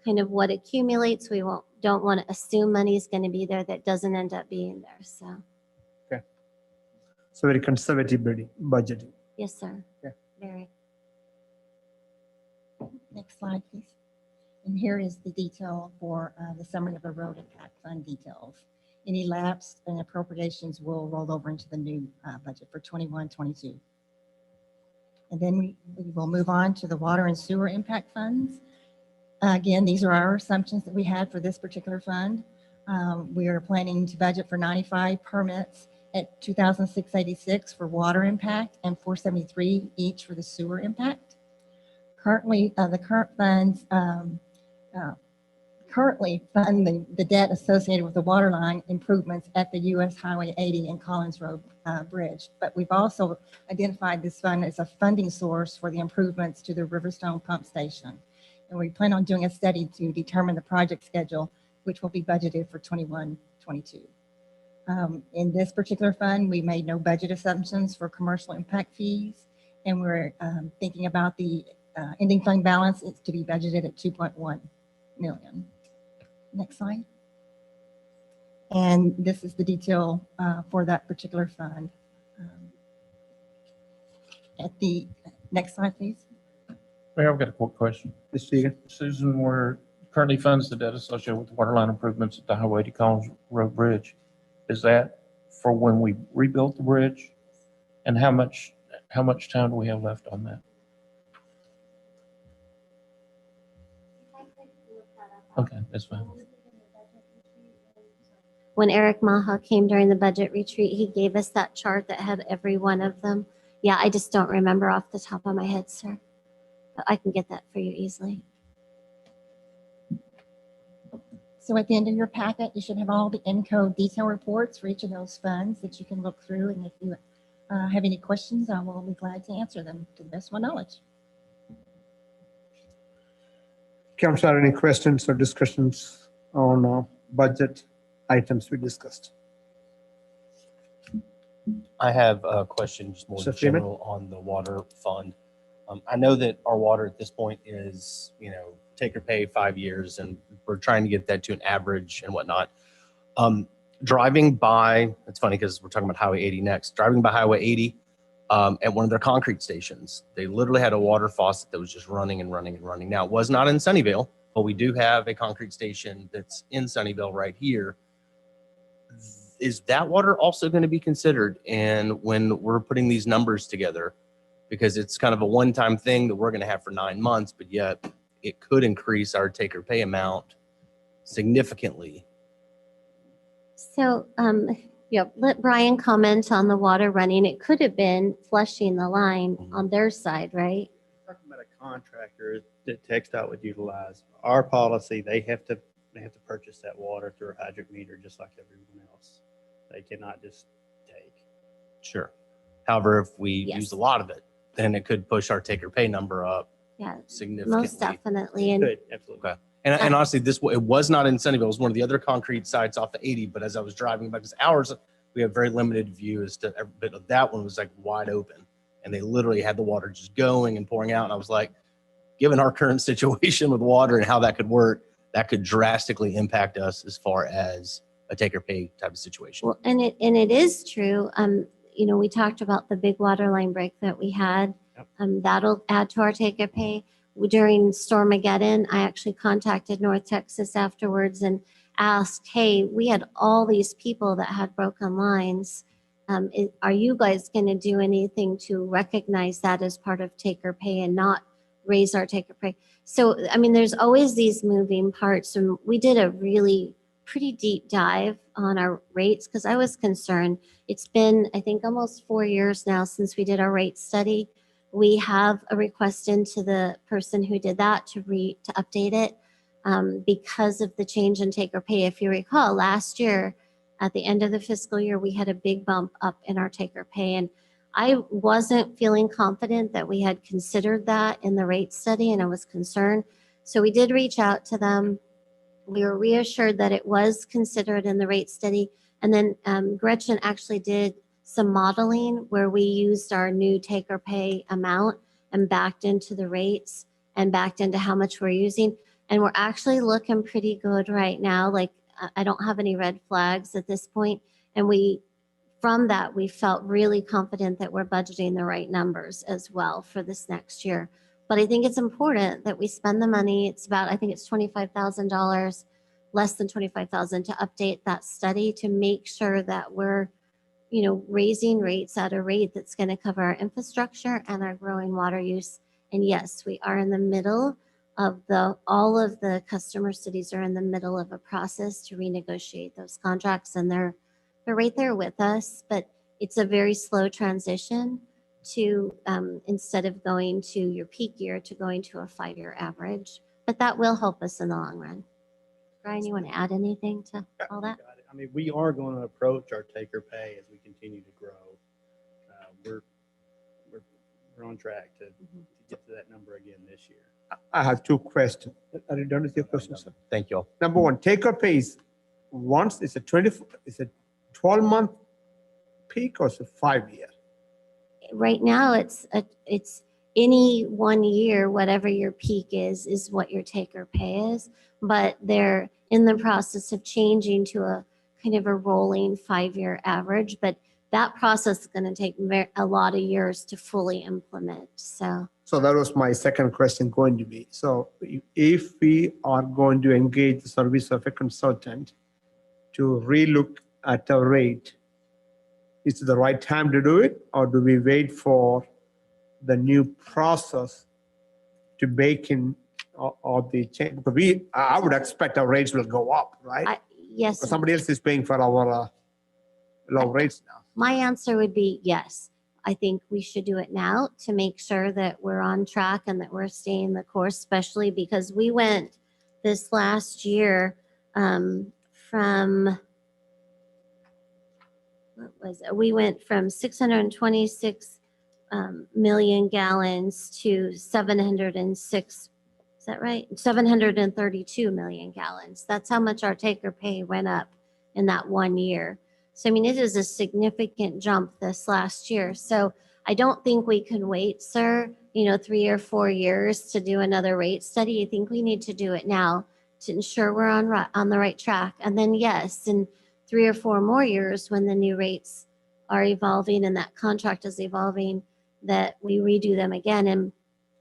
kind of what accumulates. We don't want to assume money is going to be there that doesn't end up being there. So, So very conservative budgeting. yes, sir. Yeah. Very. Next slide, please. And here is the detail for the summary of the road impact fund details. Any lapsed and appropriations will roll over into the new budget for 21-22. And then we will move on to the water and sewer impact funds. Again, these are our assumptions that we had for this particular fund. We are planning to budget for 95 permits at $2,686 for water impact and $473 each for the sewer impact. Currently, the current funds currently fund the debt associated with the water line improvements at the US Highway 80 and Collins Road Bridge. But we've also identified this fund as a funding source for the improvements to the Riverstone Pump Station. And we plan on doing a study to determine the project schedule, which will be budgeted for 21-22. In this particular fund, we made no budget assumptions for commercial impact fees, and we're thinking about the ending fund balance is to be budgeted at 2.1 million. Next slide. And this is the detail for that particular fund. At the next slide, please. Mayor, I've got a quick question. Mr. Egan? Susan, we're currently funds the debt associated with the water line improvements at the Highway to Collins Road Bridge. Is that for when we rebuilt the bridge? And how much time do we have left on that? Okay, that's fine. When Eric Maha came during the budget retreat, he gave us that chart that had every one of them. Yeah, I just don't remember off the top of my head, sir. But I can get that for you easily. So at the end of your packet, you should have all the ENCO detail reports for each of those funds that you can look through. And if you have any questions, I will be glad to answer them to the best of my knowledge. Council, any questions or discussions on budget items we discussed? I have a question just more Mr. Freeman? general on the water fund. I know that our water at this point is, take or pay 5 years, and we're trying to get that to an average and whatnot. Driving by, it's funny because we're talking about Highway 80 next. Driving by Highway 80 at one of their concrete stations, they literally had a water faucet that was just running and running and running. Now, it was not in Sunnyvale, but we do have a concrete station that's in Sunnyvale right here. Is that water also going to be considered? And when we're putting these numbers together, because it's kind of a one-time thing that we're going to have for 9 months, but yet it could increase our take or pay amount significantly. So, let Brian comment on the water running. It could have been flushing the line on their side, right? Talking about a contractor that TxDOT would utilize. Our policy, they have to purchase that water through a hydrant meter, just like everyone else. They cannot just take. Sure. However, if we Yes. use a lot of it, then it could push our take or pay number up Yeah, significantly. most definitely. And Good, absolutely. Okay. And honestly, it was not in Sunnyvale. It was one of the other concrete sites off the 80. But as I was driving by, because ours, we have very limited view as to every bit of that one was like wide open. And they literally had the water just going and pouring out. And I was like, given our current situation with water and how that could work, that could drastically impact us as far as a take or pay type of situation. well, and it is true. We talked about the big water line break that we had. Yep. That'll add to our take or pay. During Stormageddon, I actually contacted North Texas afterwards and asked, hey, we had all these people that had broken lines. Are you guys going to do anything to recognize that as part of take or pay and not raise our take or pay? So, there's always these moving parts. And we did a really pretty deep dive on our rates because I was concerned. It's been, I think, almost 4 years now since we did our rate study. We have a request into the person who did that to update it because of the change in take or pay. If you recall, last year at the end of the fiscal year, we had a big bump up in our take or pay. And I wasn't feeling confident that we had considered that in the rate study, and I was concerned. So we did reach out to them. we were reassured that it was considered in the rate study. And then Gretchen actually did some modeling where we used our new take or pay amount and backed into the rates and backed into how much we're using. And we're actually looking pretty good right now. Like I don't have any red flags at this point. And from that, we felt really confident that we're budgeting the right numbers as well for this next year. But I think it's important that we spend the money. It's about, I think it's $25,000, less than $25,000 to update that study to make sure that we're, raising rates at a rate that's going to cover our infrastructure and our growing water use. And yes, we are in the middle of all of the customer cities are in the middle of a process to renegotiate those contracts, and they're right there with us, but it's a very slow transition to instead of going to your peak year to going to a 5-year average, but that will help us in the long run. Brian, you want to add anything to all that? Got it. I mean, we are going to approach our take or pay as we continue to grow. We're on track to get to that number again this year. I have two questions. Are you done with your questions, sir? Thank you all. Number one, take or pay is once, it's a 12-month peak or it's a 5-year? Right now, it's any 1 year, whatever your peak is what your take or pay is, but they're in the process of changing to a kind of a rolling 5-year average, but that process is going to take a lot of years to fully implement. So that was my second question going to be. So if we are going to engage the service of a consultant to relook at our rate, is it the right time to do it, or do we wait for the new process to bake in or the change? Because I would expect our rates will go up, right? yes. But somebody else is paying for our low rates now. My answer would be yes. I think we should do it now to make sure that we're on track and that we're staying the course, especially because we went this last year we went from 626 million gallons to 706, is that right? 732 million gallons. That's how much our take or pay went up in that 1 year. So, I mean, it is a significant jump this last year. So I don't think we can wait, sir, 3 or 4 years to do another rate study. I think we need to do it now to ensure we're on the right track. And then, yes, in 3 or 4 more years when the new rates are evolving and that contract is evolving, that we redo them again. And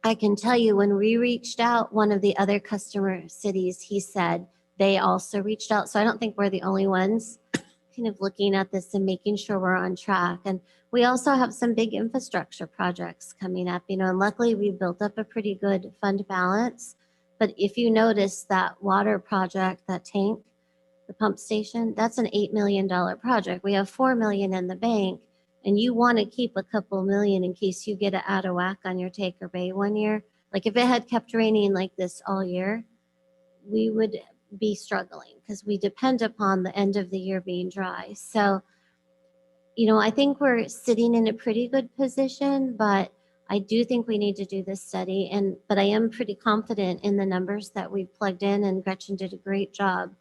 I can tell you when we reached out, one of the other customer cities, he said they also reached out. So I don't think we're the only ones kind of looking at this and making sure we're on track. And we also have some big infrastructure projects coming up, and luckily we built up a pretty good fund balance. But if you notice that water project, that tank, the pump station, that's an $8 million project. We have $4 million in the bank, and you want to keep a couple million in case you get out of whack on your take or pay 1 year. Like if it had kept raining like this all year, we would be struggling because we depend upon the end of the year being dry. So, I think we're sitting in a pretty good position, but I do think we need to do this study. But I am pretty confident in the numbers that we've plugged in, and Gretchen did a great job,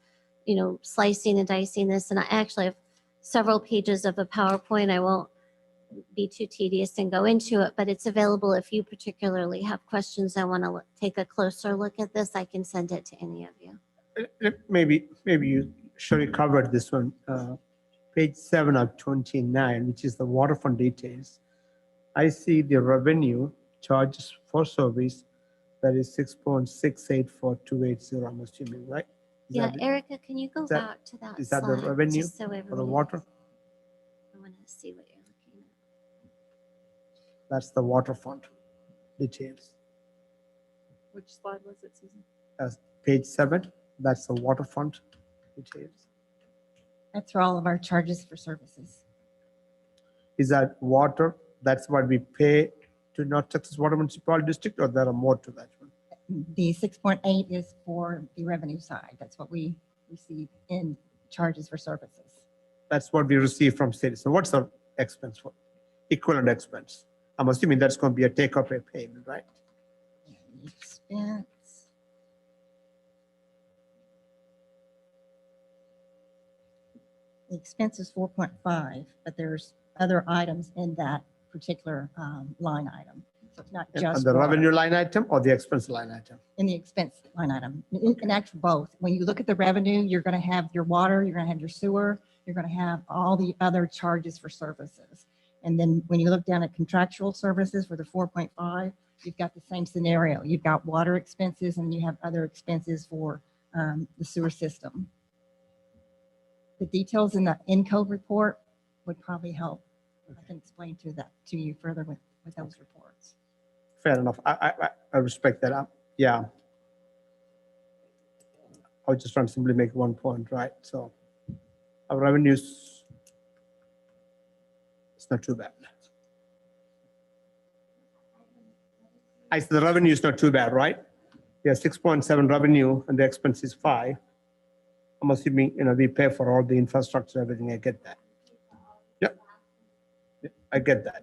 slicing and dicing this. And I actually have several pages of a PowerPoint. I won't be too tedious and go into it, but it's available if you particularly have questions and want to take a closer look at this. I can send it to any of you. Maybe you Sheree covered this one. Page 7 of 29, which is the waterfront details. I see the revenue charges for service that is 6.684280. I'm assuming, right? Erica, can you go back to that? Is that the slide, revenue just so for the everybody water? knows? I want to see what you're looking at. That's the waterfront details. Which slide was it, Susan? Page 7. That's the waterfront details. That's for all of our charges for services. Is that water? That's what we pay to North Texas Water Municipal District, or there are more to that one? The 6.8 is for the revenue side. That's what we receive in charges for services. That's what we receive from cities. So what's the expense for? Equivalent expense. I'm assuming that's going to be a take-or-pay payment, right? Expense. the expense is 4.5, but there's other items in that particular line item. So it's not On just the water. revenue line item or the expense line item? In the expense line item, in actual both. When you look at the revenue, you're going to have your water, you're going to have your sewer, you're going to have all the other charges for services. And then when you look down at contractual services for the 4.5, you've got the same scenario. You've got water expenses and you have other expenses for the sewer system. The details in the ENCO report would probably help. I can explain to you further with those reports. Fair enough. I respect that. Yeah. I was just trying to simply make one point, right? So our revenues, it's not too bad. I said the revenue is not too bad, right? Yeah, 6.7 revenue and the expense is 5. I'm assuming, we pay for all the infrastructure, everything. I get that. Yep. I get that.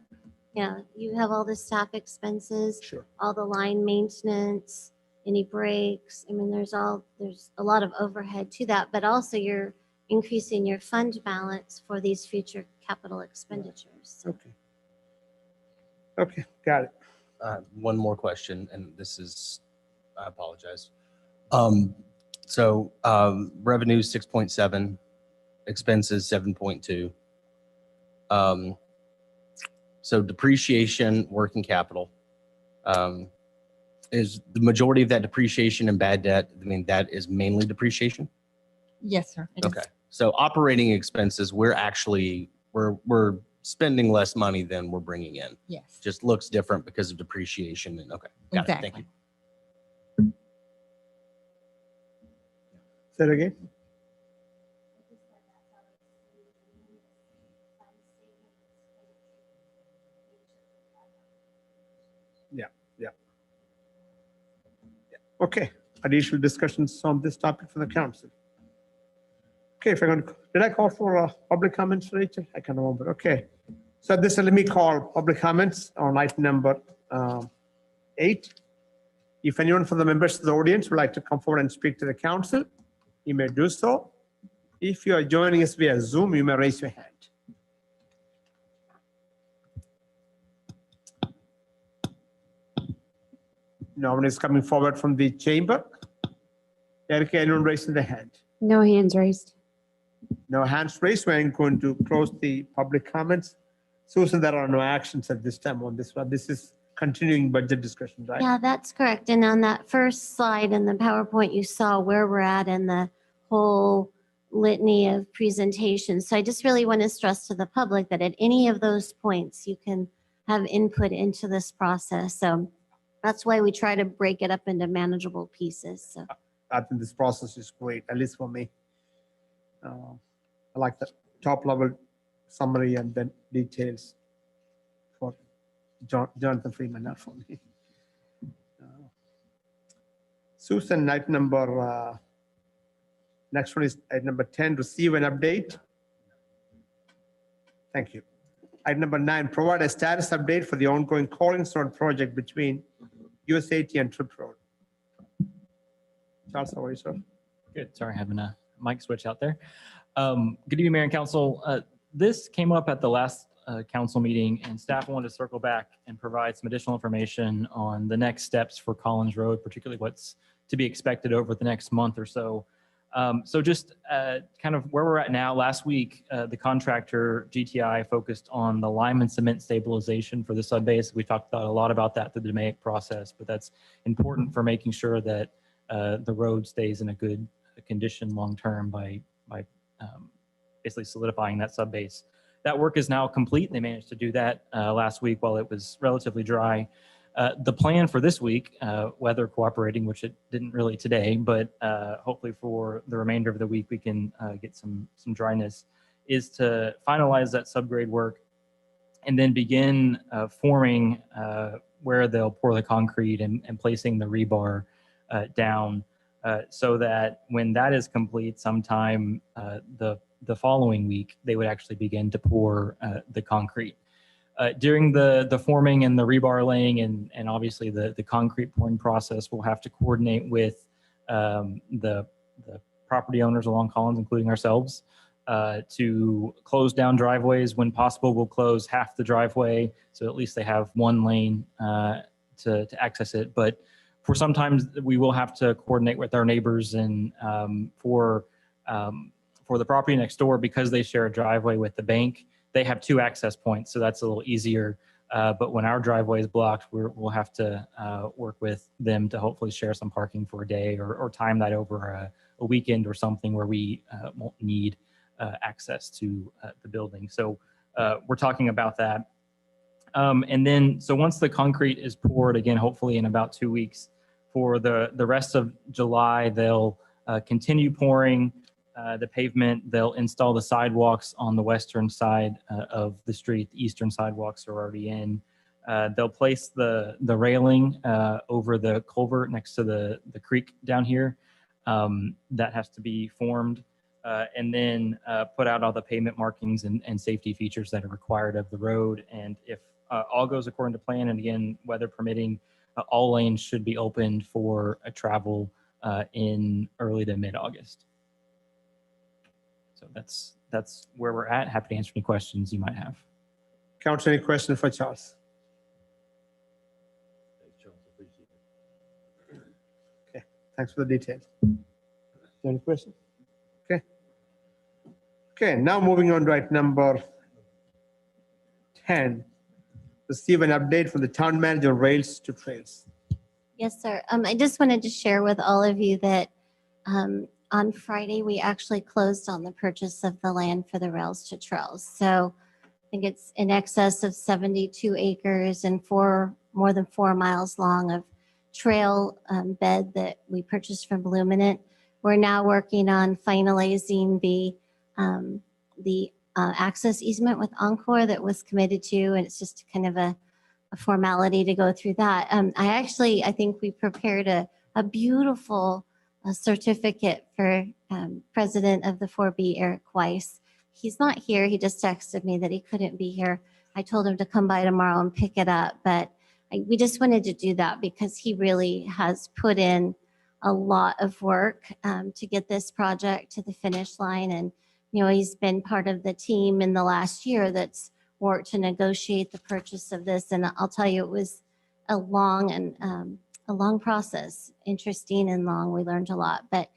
Yeah, you have all the staff expenses, Sure. all the line maintenance, any breaks. I mean, there's a lot of overhead to that, but also you're increasing your fund balance for these future capital expenditures. So Okay. Okay, got it. One more question, and this is, I apologize. So revenue 6.7, expenses 7.2. So depreciation, working capital, is the majority of that depreciation and bad debt. I mean, that is mainly depreciation. Yes, sir. It is. Okay. So operating expenses, we're spending less money than we're bringing in. Yes. Just looks different because of depreciation. And okay, got it. Thank Exactly. you. Say it again. Yeah. Okay, additional discussions on this topic for the council. Okay, if I'm going to, did I call for public comments, Rachel? I can't remember. Okay. So this, let me call public comments on item number 8. If anyone from the members of the audience would like to come forward and speak to the council, you may do so. If you are joining us via Zoom, you may raise your hand. No one is coming forward from the chamber. Erica, anyone raising the hand? No hands raised. No hands raised. We're going to close the public comments. Susan, there are no actions at this time on this one. This is continuing budget discussion, right? yeah, that's correct. And on that first slide in the PowerPoint, you saw where we're at in the whole litany of presentations. So I just really want to stress to the public that at any of those points, you can have input into this process. So that's why we try to break it up into manageable pieces. So I think this process is great, at least for me. I like the top level summary and then details for Jonathan Freeman, not for me. Susan, item number, next one is item number 10, receive an update. Thank you. Item number 9, provide a status update for the ongoing Collins Road project between US 80 and Tripp Road. Charles, how are you, sir? Good. Sorry, having a mic switch out there. Good evening, Mayor and Council. This came up at the last council meeting, and staff wanted to circle back and provide some additional information on the next steps for Collins Road, particularly what's to be expected over the next month or so. So just kind of where we're at now. Last week, the contractor GTI focused on the lime and cement stabilization for the subbase. We talked a lot about that through the DMAIC process, but that's important for making sure that the road stays in a good condition long-term by basically solidifying that subbase. That work is now complete. They managed to do that last week while it was relatively dry. The plan for this week, weather cooperating, which it didn't really today, but hopefully for the remainder of the week we can get some dryness, is to finalize that subgrade work and then begin forming where they'll pour the concrete and placing the rebar down so that when that is complete sometime the following week, they would actually begin to pour the concrete. During the forming and the rebar laying and obviously the concrete pouring process, we'll have to coordinate with the property owners along Collins, including ourselves, to close down driveways. When possible, we'll close half the driveway, so at least they have one lane to access it. But for sometimes we will have to coordinate with our neighbors, and for the property next door, because they share a driveway with the bank, they have two access points, so that's a little easier. But when our driveway is blocked, we'll have to work with them to hopefully share some parking for a day, or time that over a weekend or something where we won't need access to the building. So we're talking about that. And then, so once the concrete is poured, again, hopefully in about 2 weeks, for the rest of July, they'll continue pouring the pavement. They'll install the sidewalks on the western side of the street. The eastern sidewalks are already in. They'll place the railing over the culvert next to the creek down here. That has to be formed. And then put out all the pavement markings and safety features that are required of the road. And if all goes according to plan, and again, weather permitting, all lanes should be opened for a travel in early to mid-August. So that's where we're at. Happy to answer any questions you might have. Council, any question for Charles? Okay, thanks for the details. Any questions? Okay. Okay, now moving on to item number 10. Receive an update from the town manager, rails to trails. Yes, sir. I just wanted to share with all of you that on Friday, we actually closed on the purchase of the land for the rails to trails. So I think it's in excess of 72 acres and more than 4 miles long of trail bed that we purchased from Luminant. We're now working on finalizing the access easement with Encore that was committed to, and it's just kind of a formality to go through that. I think we prepared a beautiful certificate for President of the 4B, Eric Weiss. He's not here. He just texted me that he couldn't be here. I told him to come by tomorrow and pick it up, but we just wanted to do that because he really has put in a lot of work to get this project to the finish line. And, you know, he's been part of the team in the last year that's worked to negotiate the purchase of this. And I'll tell you, it was a long process, interesting and long. We learned a lot, but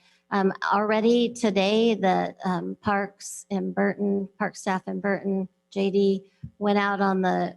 already today, the parks staff in Burton, JD, went out on the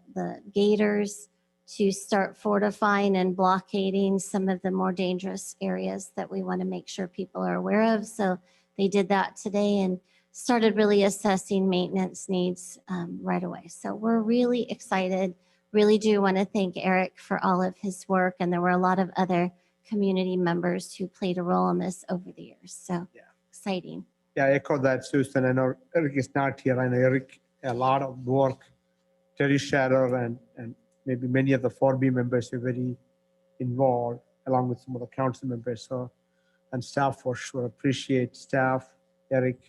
gators to start fortifying and blockading some of the more dangerous areas that we want to make sure people are aware of. So they did that today and started really assessing maintenance needs right away. So we're really excited. Really do want to thank Eric for all of his work. And there were a lot of other community members who played a role in this over the years. So yeah, exciting. Yeah, I echo that, Susan. I know Eric is not here. I know Eric, a lot of work. Terry Shadow and maybe many of the 4B members are very involved, along with some of the council members. So, and staff for sure. Appreciate staff, Eric,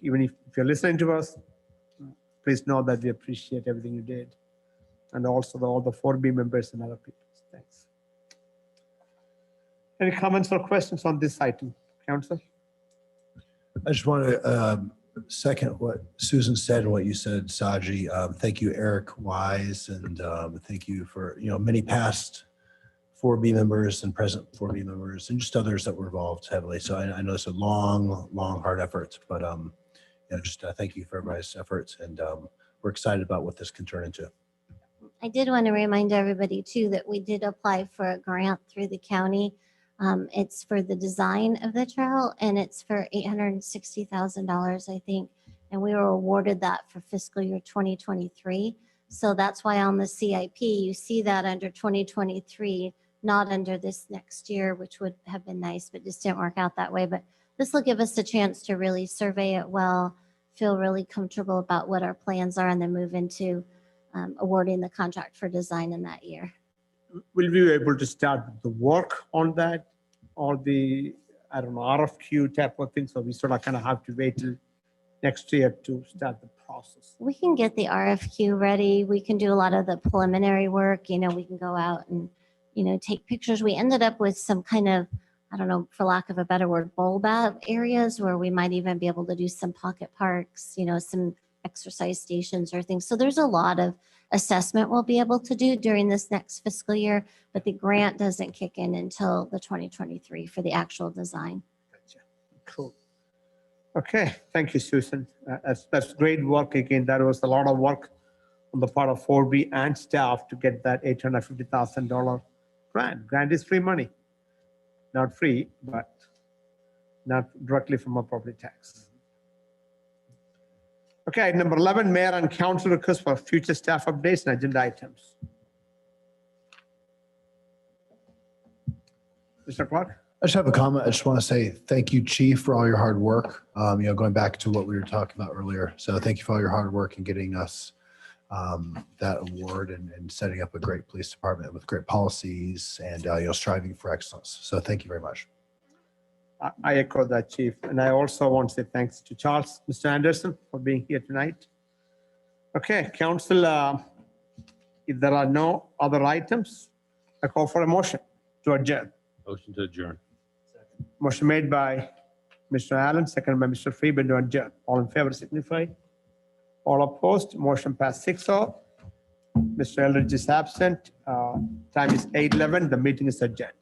even if you're listening to us, please know that we appreciate everything you did. And also all the 4B members and other people. Thanks. Any comments or questions on this item, Council? I just want to second what Susan said and what you said, Saji. Thank you, Eric Wise, and thank you for many past 4B members and present 4B members, and just others that were involved heavily. So I know it's a long, hard effort, but just thank you for everybody's efforts, and we're excited about what this can turn into. I did want to remind everybody too that we did apply for a grant through the county. It's for the design of the trail, and it's for $860,000, I think. And we were awarded that for fiscal year 2023. So that's why on the CIP, you see that under 2023, not under this next year, which would have been nice, but just didn't work out that way. But this will give us a chance to really survey it well, feel really comfortable about what our plans are, and then move into awarding the contract for design in that year. Will we be able to start the work on that, or the, I don't know, RFQ type of thing? So we sort of kind of have to wait till next year to start the process. We can get the RFQ ready. We can do a lot of the preliminary work. We can go out and, take pictures. We ended up with some kind of I don't know, for lack of a better word, bulb out areas where we might even be able to do some pocket parks, some exercise stations or things. So there's a lot of assessment we'll be able to do during this next fiscal year, but the grant doesn't kick in until the 2023 for the actual design. Cool. Okay, thank you, Susan. That's great work. Again, that was a lot of work on the part of 4B and staff to get that $850,000 grant. Grant is free money. Not free, but not directly from our property tax. Okay, number 11, Mayor and Council requests for future staff updates and agenda items. Mr. Clerk? I just have a comment. I just want to say thank you, Chief, for all your hard work. Going back to what we were talking about earlier. So thank you for all your hard work in getting us that award and setting up a great police department with great policies and striving for excellence. So thank you very much. I echo that, Chief. And I also want to say thanks to Charles, Mr. Anderson, for being here tonight. Okay, Council, if there are no other items, I call for a motion to adjourn. Motion to adjourn. Motion made by Mr. Allen, second by Mr. Freeman to adjourn. All in favor signify. All opposed, motion passed 6-0. Mr. Eldridge is absent. Time is 8:11. The meeting is adjourned.